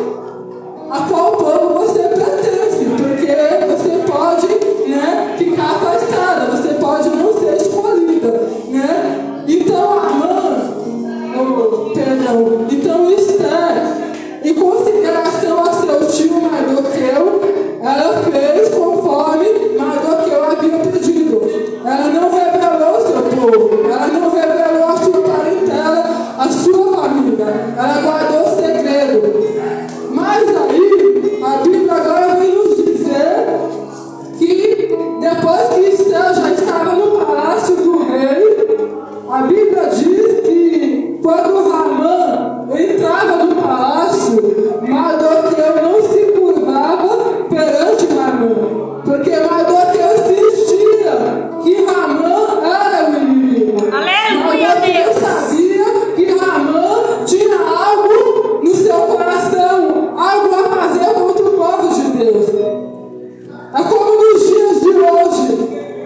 a qual povo você pertence, porque você pode, né, ficar afastada, você pode não ser escolhida, né? Então então Esther, em consideração a seu tio Mardoqueu, ela fez conforme Mardoqueu havia pedido. Ela não revelou seu povo, ela não revelou a sua parentela, a sua família, ela guardou o segredo. Mas aí, a Bíblia agora vem nos dizer que depois que Esther já estava no palácio do rei, a Bíblia diz que quando Amã entrava no palácio, Mardoqueu não se curvava perante Amã, porque Mardoqueu insistia que Amã era o inimigo. Aleluia, Mardoqueu Deus. sabia que Amã tinha algo no seu coração, algo a fazer contra o povo de Deus. É como nos dias de hoje,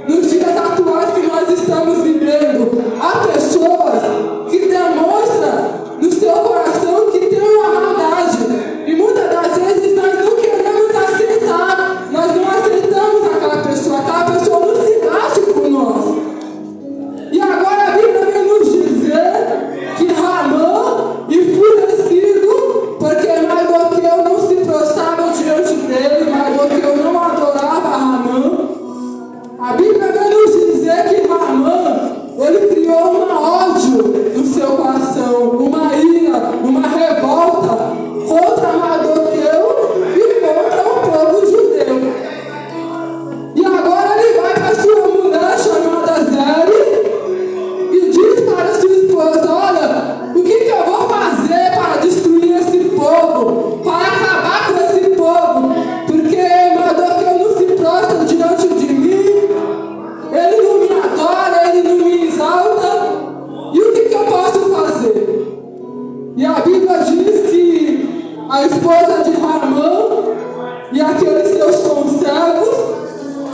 nos dias atuais que nós estamos vivendo, há pessoas que demonstram no seu coração que tem uma maldade. E muitas das vezes nós não queremos aceitar, nós não aceitamos aquela pessoa não se bate por nós. E agora a Bíblia vem nos dizer que Amã, enfurecido, porque Mardoqueu aqueles seus conservos,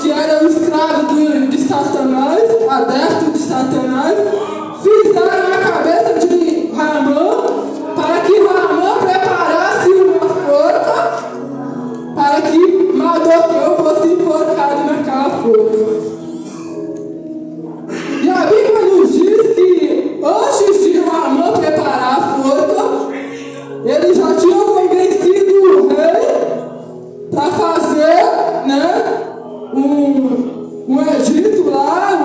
que eram escravos de Satanás, adeptos de Satanás, fizeram na cabeça de Ramã para que Ramã preparasse uma forca para que Mardoqueu fosse enforcado naquela forca. E a Bíblia nos diz que antes de Ramã preparar a forca, eles já tinham convencido o rei para fazer, né, um edito lá,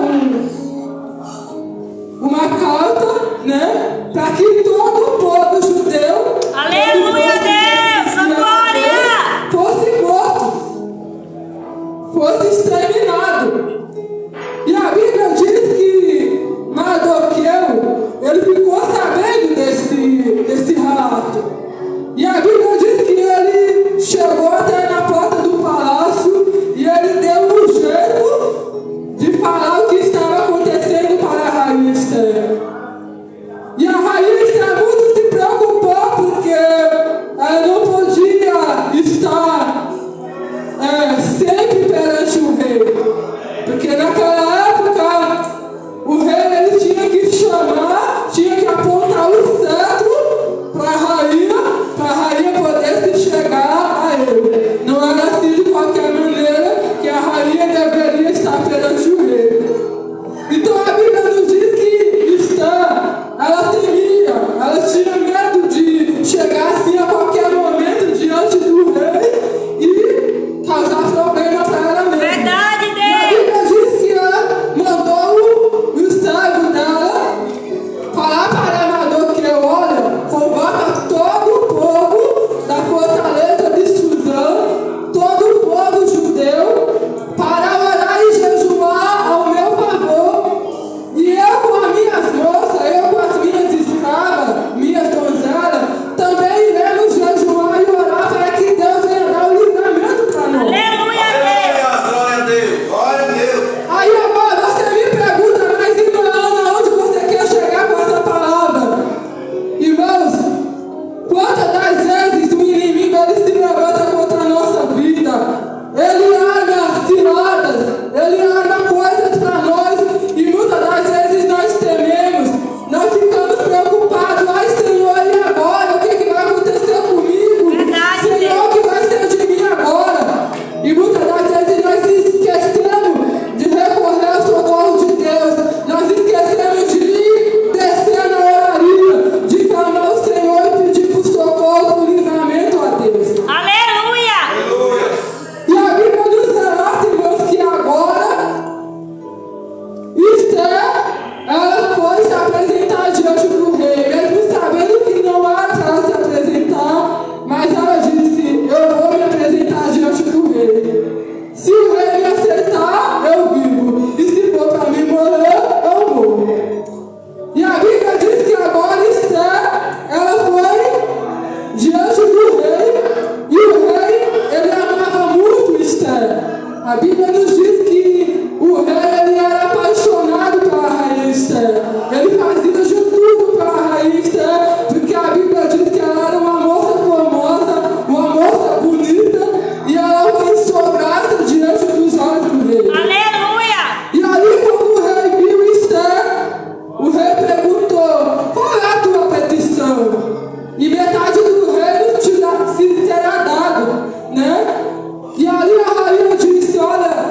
uma carta, né, para que todo o povo judeu, Aleluia, Deus, glória! fosse morto, fosse exterminado. E a Bíblia diz que Mardoqueu, ele ficou sabendo desse relato. E a Bíblia diz que ele chegou até na porta do palácio e ele deu um jeito de falar o que estava acontecendo para a rainha Esther. E a rainha Esther muito se preocupou porque ela não podia estar sempre perante o rei. Porque naquela época o rei ele tinha que chamar, tinha que apontar o cetro para a rainha poder se chegar a ele. Não era assim de qualquer maneira que a rainha deveria estar perante o rei. Então a Bíblia nos diz que Esther, ela temia, ela tinha medo de chegar assim a qualquer momento diante do rei e causar problema para ela mesma. Verdade, E a Deus! Bíblia diz que ela mandou o escravo dela falar para Mardoqueu: olha, convoca todo o povo da fortaleza de Suzã, todo o povo judeu, para orar e jejuar ao meu favor. E eu com as minhas moças, eu com as minhas escravas, minhas donzelas, também iremos jejuar e orar para que Deus venha dar o livramento para nós. Aleluia, Deus! Glória a Deus, glória a Deus. Aí agora você me pergunta, mas irmão, aonde você quer chegar com essa palavra? Irmãos, quantas das vezes o inimigo ele se levanta contra a nossa vida? Ele arma ciladas, ele arma coisas para nós e muitas das vezes nós tememos, nós ficamos preocupados. Ai Senhor, e agora? O que vai acontecer comigo? Verdade, Senhor, o que vai ser de mim agora? E muitas das vezes nós esquecemos de recorrer ao socorro de Deus. Nós esquecemos de descer na oraria, de clamar ao Senhor e pedir por socorro, por livramento a Deus. Aleluia! Aleluia. E a Bíblia nos relata, irmãos, que agora Esther, ela foi se apresentar diante do rei, mesmo sabendo que não era para ela se apresentar, mas ela disse: eu vou me apresentar diante do rei. Se o rei me aceitar, eu vivo. E se for para mim morrer, eu morro. E a Bíblia diz que agora Esther, ela foi diante do rei, e o rei, ele amava muito Esther. A Bíblia nos diz que o rei, ele era apaixonado pela rainha Esther. Ele fazia de tudo pela rainha Esther, porque a Bíblia diz que ela era uma moça formosa, uma moça bonita, e ela alcançou graça diante dos olhos do rei. Aleluia! E ali, quando o rei viu Esther, o rei perguntou: qual é a tua petição? E metade do reino se terá dado, né? E ali a rainha disse: olha,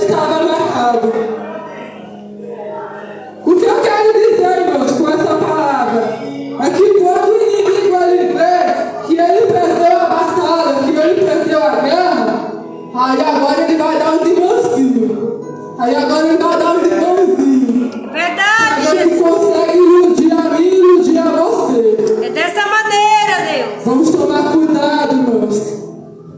estava marcado. O que eu quero dizer, irmãos, com essa palavra é que quando o inimigo ele vê que ele perdeu a batalha, que ele perdeu a guerra, aí agora ele vai dar um de mansinho. Aí agora ele vai dar um de mãozinho. Verdade, Ele Jesus. consegue iludir a mim e iludir a você. É dessa maneira, Deus. Vamos tomar cuidado, irmãos.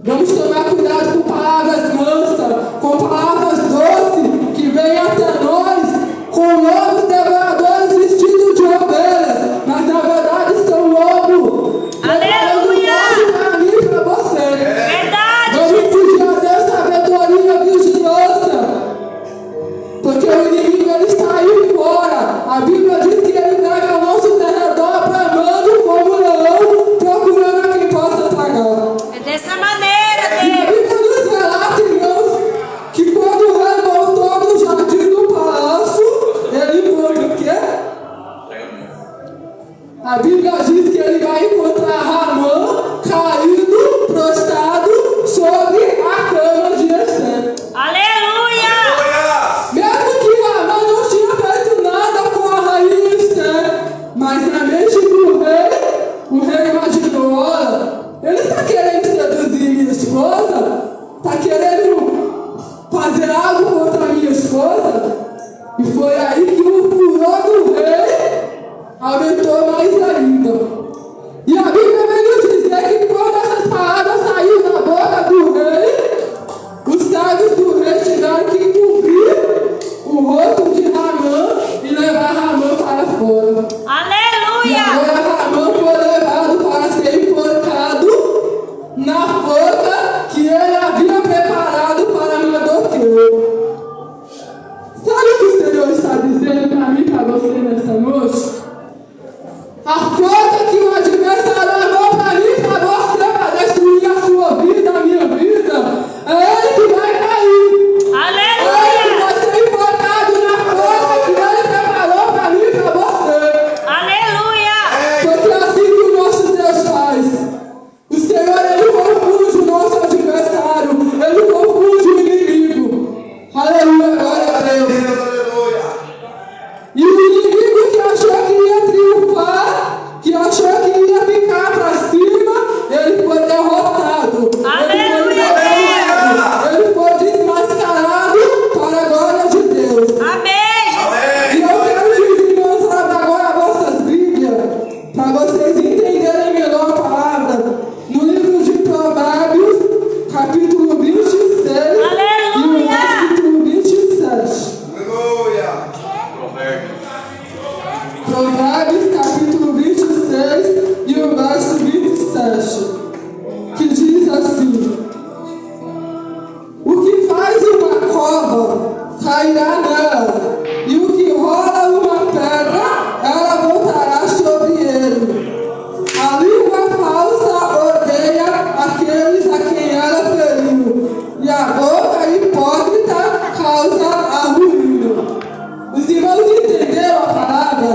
Vamos tomar cuidado com palavras mansas, com palavras doces que vêm até nós com lobos devoradores vestidos de ovelhas, mas na verdade são lobos. Aleluia! Para mim e para você. Verdade, Vamos pedir a Deus sabedoria e vigilância, porque o inimigo ele está aí fora. A Bíblia diz que ele pega o nosso derredor bramando como leão, procurando a quem possa tragar. é dessa maneira, E a Deus. Bíblia nos relata, irmãos, que quando o rei voltou do jardim do palácio, ele encontra o quê? A Bíblia diz que ele vai encontrar Ramã caído, prostrado sobre a cama de Esther. Aleluia! Mesmo que Ramã não tinha feito nada com a rainha Esther, mas na mente do rei, o rei imaginou: olha, ele está querendo seduzir minha esposa, está querendo fazer algo contra minha esposa. E foi aí que o furor do rei aumentou mais ainda. E a Bíblia vem nos dizer que quando essas palavras saíram da boca do rei, os servos do rei tiveram que cobrir o rosto de Ramã e levar Ramã para fora. E Aleluia! agora Ramã foi levado para ser enforcado na forca que ele havia preparado para Mardoqueu. Sabe o que o Senhor está dizendo para mim e para você nesta noite? A forca que o adversário armou para mim e para você para destruir a sua vida, a minha vida, é ele que vai cair. Ele Aleluia! vai ser enforcado na forca que ele preparou para mim e para você. Aleluia! Porque é assim que o nosso Deus faz. O Senhor, ele confunde o nosso adversário, ele confunde o inimigo. Aleluia, glória a Deus. E o inimigo que achou que ia triunfar, que achou que ia ficar para cima, ele foi derrotado. Aleluia, Ele foi desmascarado para a glória de Deus. Amém, Jesus. E eu quero dividir, irmãos, agora a vossas Bíblias, para vocês entenderem melhor a palavra. No livro de Provérbios, capítulo 26, e o capítulo 27. Provérbios, capítulo 26, e o verso 27, que diz assim: o que faz uma cova cairá nela, e o que rola uma pedra, ela voltará sobre ele. A língua falsa odeia aqueles a quem ela feriu, e a boca hipócrita causa a ruína. Os irmãos entenderam a palavra?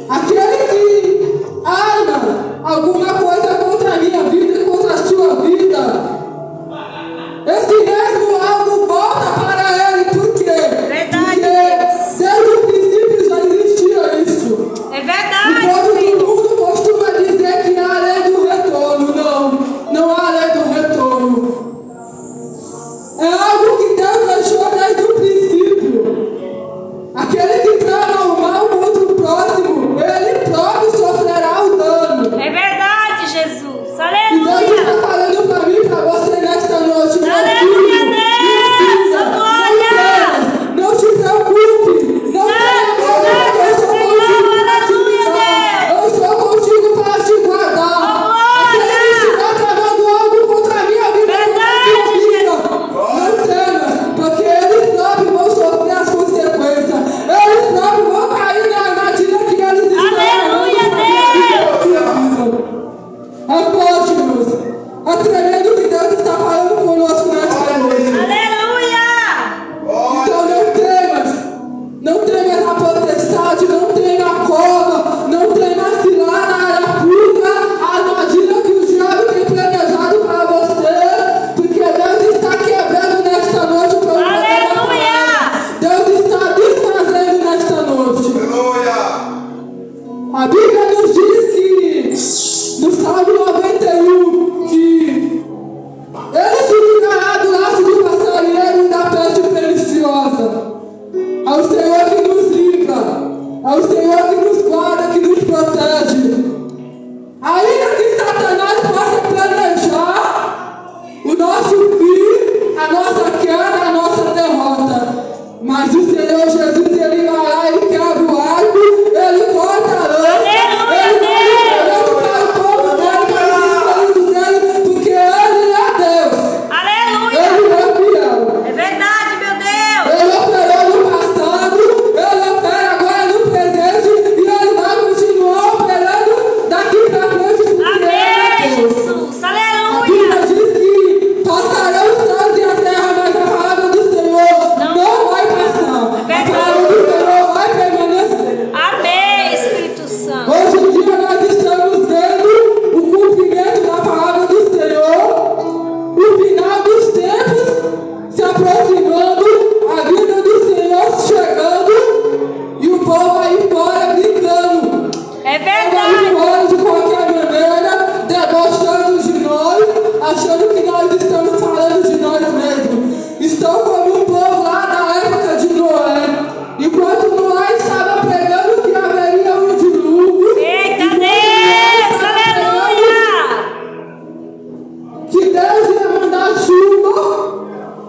Aquele que arma alguma coisa contra a minha vida e contra a sua vida, esse mesmo algo volta para ele. Por quê? Verdade. Mas o Senhor Jesus, ele vai lá, ele quebra o arco, ele corta a lança, ele vai para o povo dele, para os filhos dele, porque ele é Deus. Aleluia. Ele é fiel. É verdade, meu Deus. Ele operou no passado, ele opera agora no presente e ele vai continuar operando daqui para frente, porque ele é Amém, Deus. Jesus. A Aleluia. Bíblia diz que passarão os céus e a terra, mas a palavra do Senhor não vai passar. A palavra do Senhor vai permanecer. Amém, Espírito Santo. Hoje em dia nós estamos vendo o cumprimento da palavra do Senhor, o final dos tempos se aproximando, a vida do Senhor chegando e o povo aí fora brincando. É Aí verdade. fora de qualquer maneira, debochando de nós, achando que nós estamos falando de nós mesmos. Estão como um povo lá na época de Noé. Enquanto Noé estava pregando que haveria um dilúvio, Eita Deus. Aleluia. que Deus ia mandar chuva,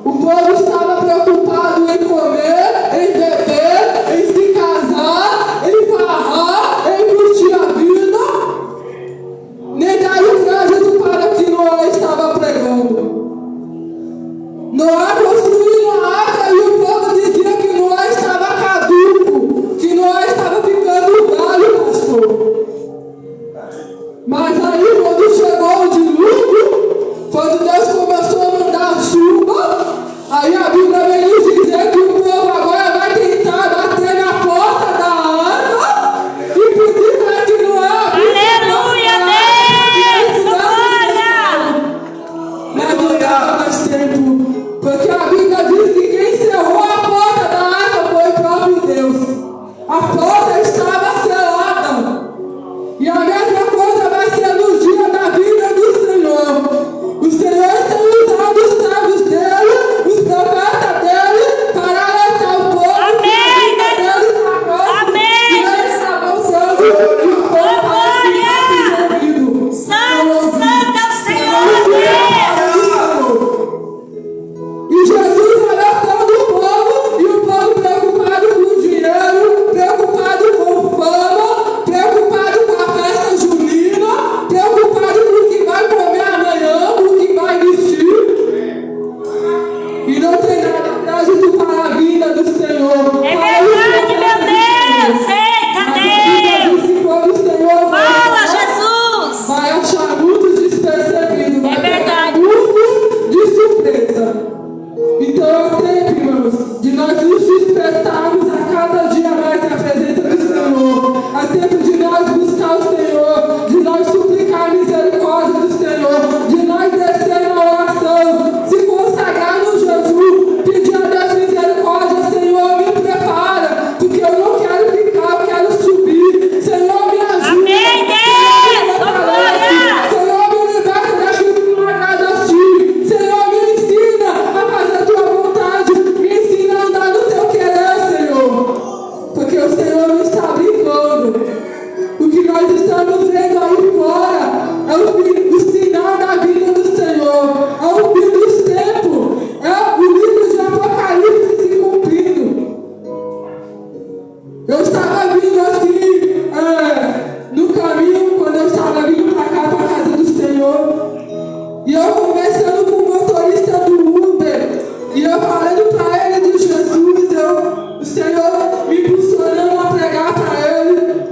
o povo estava preocupado em comer, em beber, em se casar, em farrar, em curtir a vida. Nem deram crédito para o que Noé estava pregando. Noé construiu uma arca e o povo dizia que Noé estava caduco, que Noé estava ficando velho, pastor. Mas aí quando chegou o dilúvio, quando Deus começou a mandar chuva, aí a Bíblia vem nos dizer que o povo agora vai tentar bater na porta da arca e pedir para que Noé abrisse a Aleluia, porta da arca. Deus. Glória. Mas não dava mais tempo, porque a Bíblia diz que quem cerrou a porta da arca foi o próprio Deus. A porta estava selada. E a mesma coisa vai ser no dia da vida do Senhor. O Senhor tem usado os servos dele, os profetas dele, para alertar o povo. Amém, que a vida deles está próxima, Amém, e eles Jesus. estão avançando, e o povo Glória. está resolvido. Santo, santo é o Senhor Deus. E Jesus alertando o povo, e o povo preocupado com o dinheiro, preocupado com fama, preocupado com a festa junina, preocupado com o que vai comer amanhã, com o que vai vestir. E não tem nada crédito para a vida do Senhor. É verdade, meu Deus. Eita Deus. Disse quando o Senhor Fala, Jesus. vai achar muitos despercebidos, vai É verdade. pegar muitos de surpresa. Então é tempo, irmãos, de nós nos despertarmos a cada dia mais na presença do Senhor. É tempo de nós buscar o Senhor, de nós suplicar a misericórdia do Senhor, de nós descer na oração, se consagrar no jejum, pedir a Deus misericórdia. Senhor, me prepara, porque eu não quero ficar, eu quero subir. Senhor, me ajuda. Amém, Deus. Glória. Senhor, me liberta daquilo que não agrada a ti. Senhor, me ensina a fazer a tua vontade. Me ensina a andar no teu querer, Senhor. Porque o Senhor não está brincando. O que nós estamos vendo aí fora é o sinal da vida do Senhor. É o fim dos tempos. É o livro de Apocalipse se cumprindo. Eu estava vindo assim, no caminho, quando eu estava vindo para cá, para a casa do Senhor, e eu conversando com o motorista do Uber, e eu falando para ele de Jesus, o Senhor me impulsionando a pregar para ele,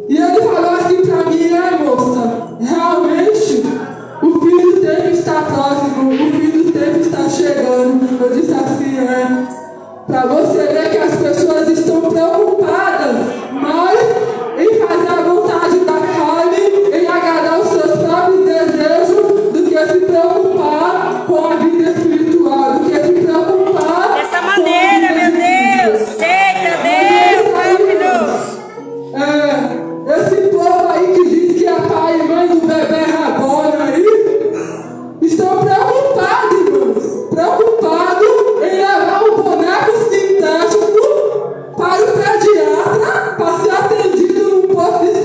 e ele falou assim para mim: moça, realmente o fim do tempo está próximo, o fim do tempo está chegando. Eu disse assim: para você ver que as pessoas estão preocupadas mais em fazer a vontade da carne, em agradar os seus próprios desejos, do que se preocupar com a vida espiritual, do que se preocupar Dessa com maneira, a vida meu de Deus. Eita Deus, maravilhoso. Esse povo aí que diz que é pai e mãe do bebê Rabona aí, estão preocupados, irmãos, preocupados em levar um boneco sintético para o pediatra para ser atendido num posto de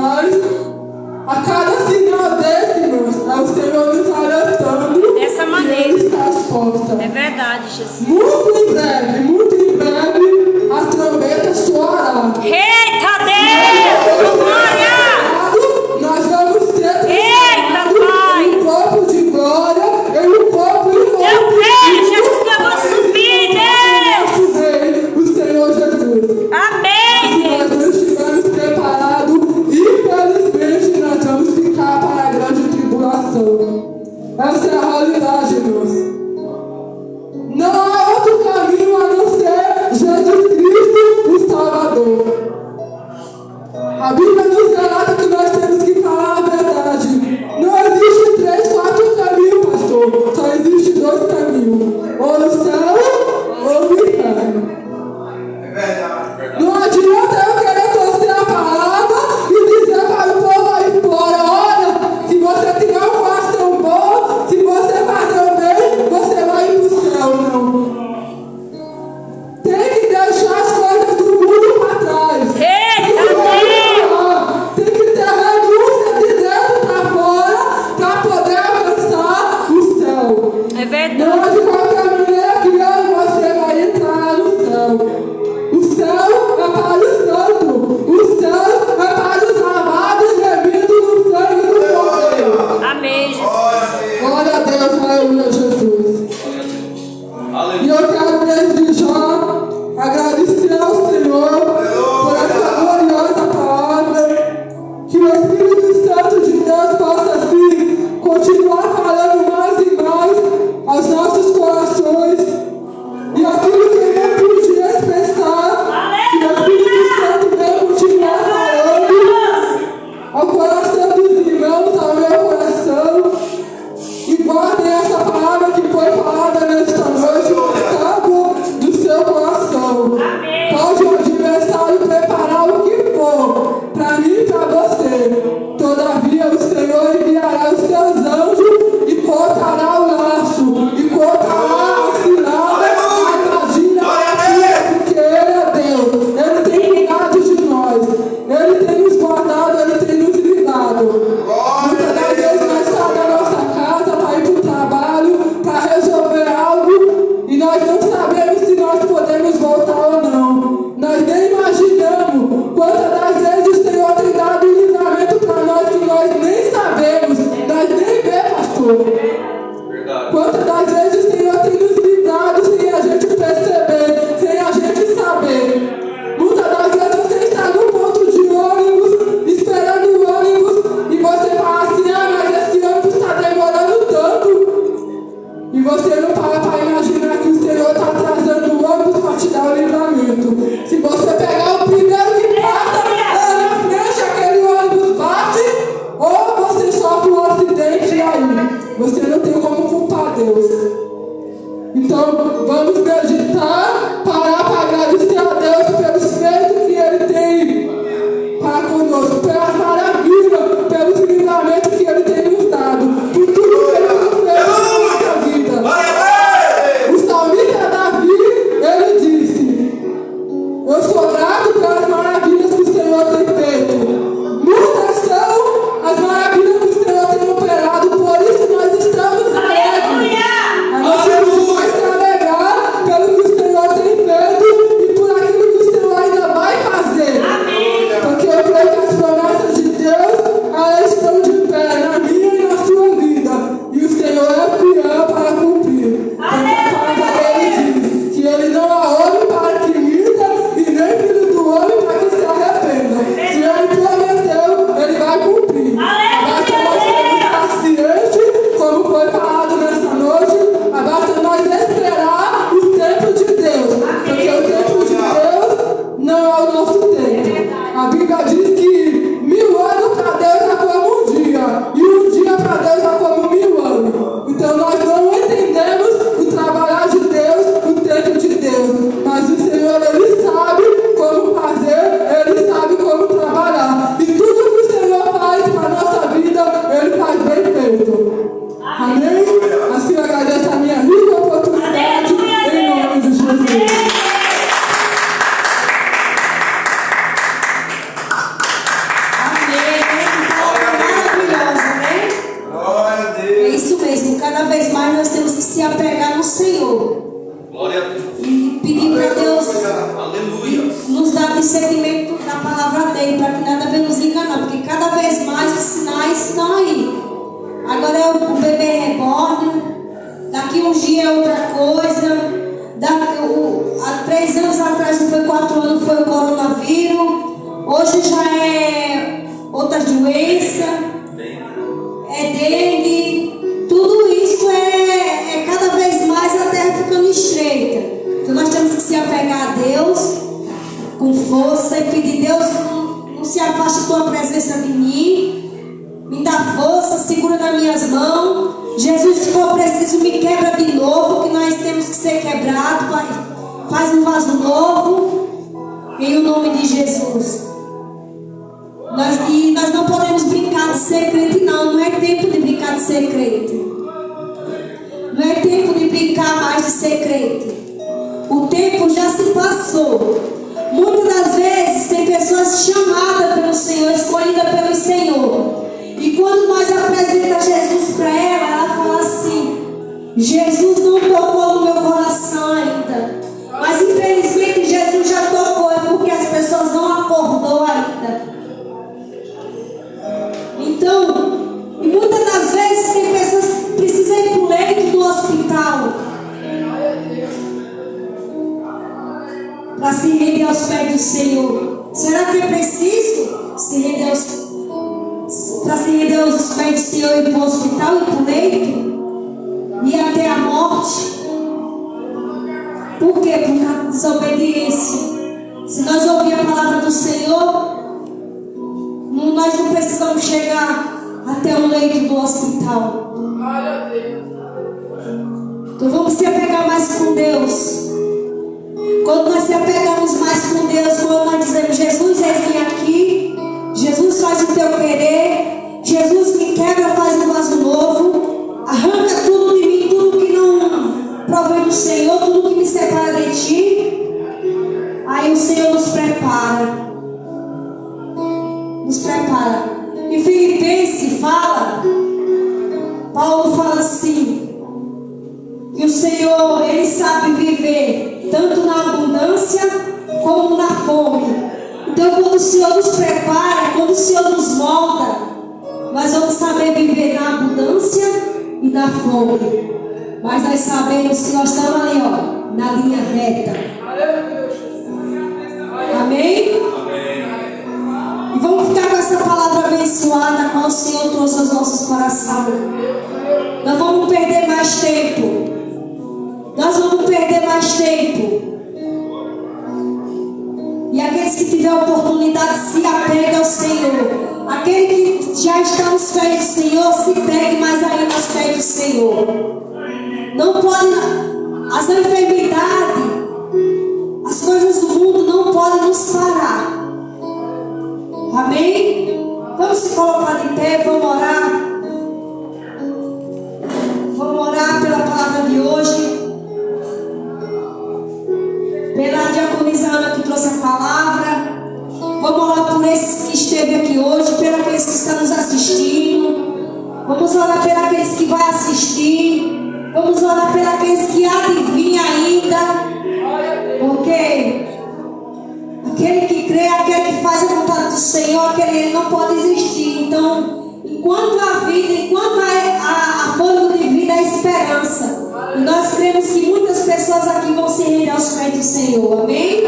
Mas a cada sinal desse, irmãos, é o Senhor nos alertando Dessa que maneira. Ele está às portas. É verdade, Jesus. Muito em breve, a trombeta soará. Eita Deus! Glória! Nós vamos ser Eita, Pai! em um corpo de glória, em um corpo Eu creio, Jesus, que eu vou subir, Deus! Rei, o Senhor Jesus. Amém, Nós Deus! não estivermos preparados, infelizmente nós vamos ficar para a grande tribulação. Essa é a realidade, irmãos. Não há outro caminho a não ser Jesus Cristo, o Salvador. A Bíblia nos relata que nós temos que falar a verdade. Não existe 3, 4 caminhos, pastor. Só existe 2 caminhos. Ou no céu, ou no inferno. É verdade. Não adianta eu querer torcer a palavra e dizer para o povo aí fora: olha, se você tiver um coração bom, se você fazer o bem, você vai ir para o céu. Não. Tem que deixar as coisas do mundo para trás. Eita Deus! Tem que ter renúncia de dentro para fora para poder alcançar o céu. É verdade. Não de qualquer maneira que eu e você vai entrar no céu. O céu é para os santos. O céu é para os amados remidos no sangue do Cordeiro. Amém, Jesus. Glória a Deus, aleluia, Jesus. E Aleluia. eu quero desde já agradecer ao Senhor por essa gloriosa palavra. Que o Espírito Santo de Deus possa assim continuar falando mais e mais aos nossos corações. E aquilo que eu não pude expressar, que o Espírito Santo venha continuar falando ao coração dos irmãos, ao meu coração. E guardem essa palavra que foi falada nesta noite no estado do seu coração. Pode o adversário preparar o que for, para mim e para você. Todavia o Senhor enviará os seus anjos e cortará o laço, e cortará a cilada, a armadilha, porque Ele é Deus. Ele tem cuidado de nós. Ele tem nos guardado, Ele tem nos livrado. Muitas das vezes nós saímos da nossa casa para ir para o trabalho, para resolver algo, e nós não sabemos se nós podemos voltar ou não. Nós nem imaginamos quantas das vezes o Senhor tem dado um livramento para nós que nós nem sabemos, nós nem vemos, pastor. Verdade. Quantas das vezes o Senhor tem nos livrado sem a gente perceber, sem a gente saber. Muitas das vezes você está no ponto de ônibus, esperando o ônibus, e você fala assim: ah, mas esse ônibus está demorando tanto. E você não para imaginar que o Senhor está atrasando o ônibus para te dar o livramento. Se você pegar o primeiro que passa lá na frente, aquele ônibus bate, ou você sofre um acidente e aí você não tem como culpar Deus. Então vamos meditar, parar para agradecer a Deus pelos feitos que Ele tem para conosco, pelas maravilhas, pelos livramentos que Ele tem nos dado, por tudo que Ele nos fez na nossa vida. O salmista Davi, ele disse: eu sou grato pelas maravilhas que o Senhor tem feito. Muitas são as maravilhas que o Senhor tem operado, por isso nós estamos alegres. A gente não vai se alegrar pelo que o Senhor Glória a Deus. E pedir para Deus Aleluia. nos dar discernimento da palavra dele, para que nada venha nos enganar, porque cada vez mais os sinais estão aí. Agora é o bebê reborn, daqui uns dias é outra coisa. Há 3 anos atrás, não foi 4 anos, foi o coronavírus. Hoje já é outra doença, é dengue. Tudo isso é cada vez mais a terra ficando estreita. Então nós temos que se apegar a Deus com força e pedir: Deus, não se afaste tua presença de mim, me dá força, segura nas minhas mãos. Jesus, se for preciso, me quebra de novo, que nós temos que ser quebrados. Faz um vaso novo, em o nome de Jesus. Nós não podemos brincar de ser crente, não. Não é tempo de brincar de ser crente. Não é tempo de brincar mais de ser crente. O tempo já se passou. Muitas das vezes tem pessoas chamadas pelo Senhor, escolhidas pelo Senhor. E quando nós apresentamos Jesus para ela fala assim: Jesus não tocou no meu coração ainda. Mas infelizmente Jesus já tocou, é porque as pessoas não acordou ainda. Então, e muitas das vezes tem pessoas que precisam ir para o leito do hospital para se render aos pés do Senhor. Será que é preciso se render para se render aos pés do Senhor e ir para o hospital e para o leito? E até a morte? Por quê? Por causa da desobediência. Se nós ouvirmos a palavra do Senhor, nós não precisamos chegar até o leito do hospital. Então vamos se apegar mais com Deus. Quando nós se apegamos mais com Deus, quando nós dizemos: Jesus, eis-me aqui, Jesus, faz o teu querer, Jesus, me quebra, faz um vaso novo, arranca tudo de mim, tudo que não provém do Senhor, tudo que me separa de ti. Aí o Senhor nos prepara. Nos prepara. Em Filipenses fala, Paulo fala assim, que o Senhor, Ele sabe viver tanto na abundância como na fome. Então quando o Senhor nos prepara, quando o Senhor nos molda, nós vamos saber viver na abundância e na fome. Mas nós sabemos que nós estamos ali, ó, na linha reta. Amém? E vamos ficar com essa palavra abençoada qual o Senhor trouxe aos nossos corações. Nós vamos perder mais tempo. Nós vamos perder mais tempo. E aqueles que tiver oportunidade, se apegue ao Senhor. Aquele que já está nos pés do Senhor, se pegue mais ainda aos pés do Senhor. Não pode, as enfermidades, as coisas do mundo não podem nos parar. Amém? Vamos se colocar de pé, vamos orar. Vamos orar pela palavra de hoje. Pela diaconisa Ana que trouxe a palavra. Vamos orar por esses que esteve aqui hoje, pelos aqueles que estão nos assistindo. Vamos orar pelos aqueles que vão assistir. Vamos orar pelos aqueles que adivinham ainda. Porque aquele que crê, aquele que faz a vontade do Senhor, aquele ele não pode existir. Então, enquanto há vida, enquanto há fôlego de vida, há esperança. E nós cremos que muitas pessoas aqui vão se render aos pés do Senhor. Amém?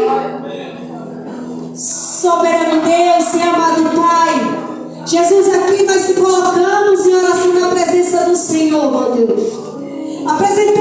Soberano Deus e amado Pai, Jesus, aqui nós se colocamos em oração na presença do Senhor, meu Deus. Apresentamos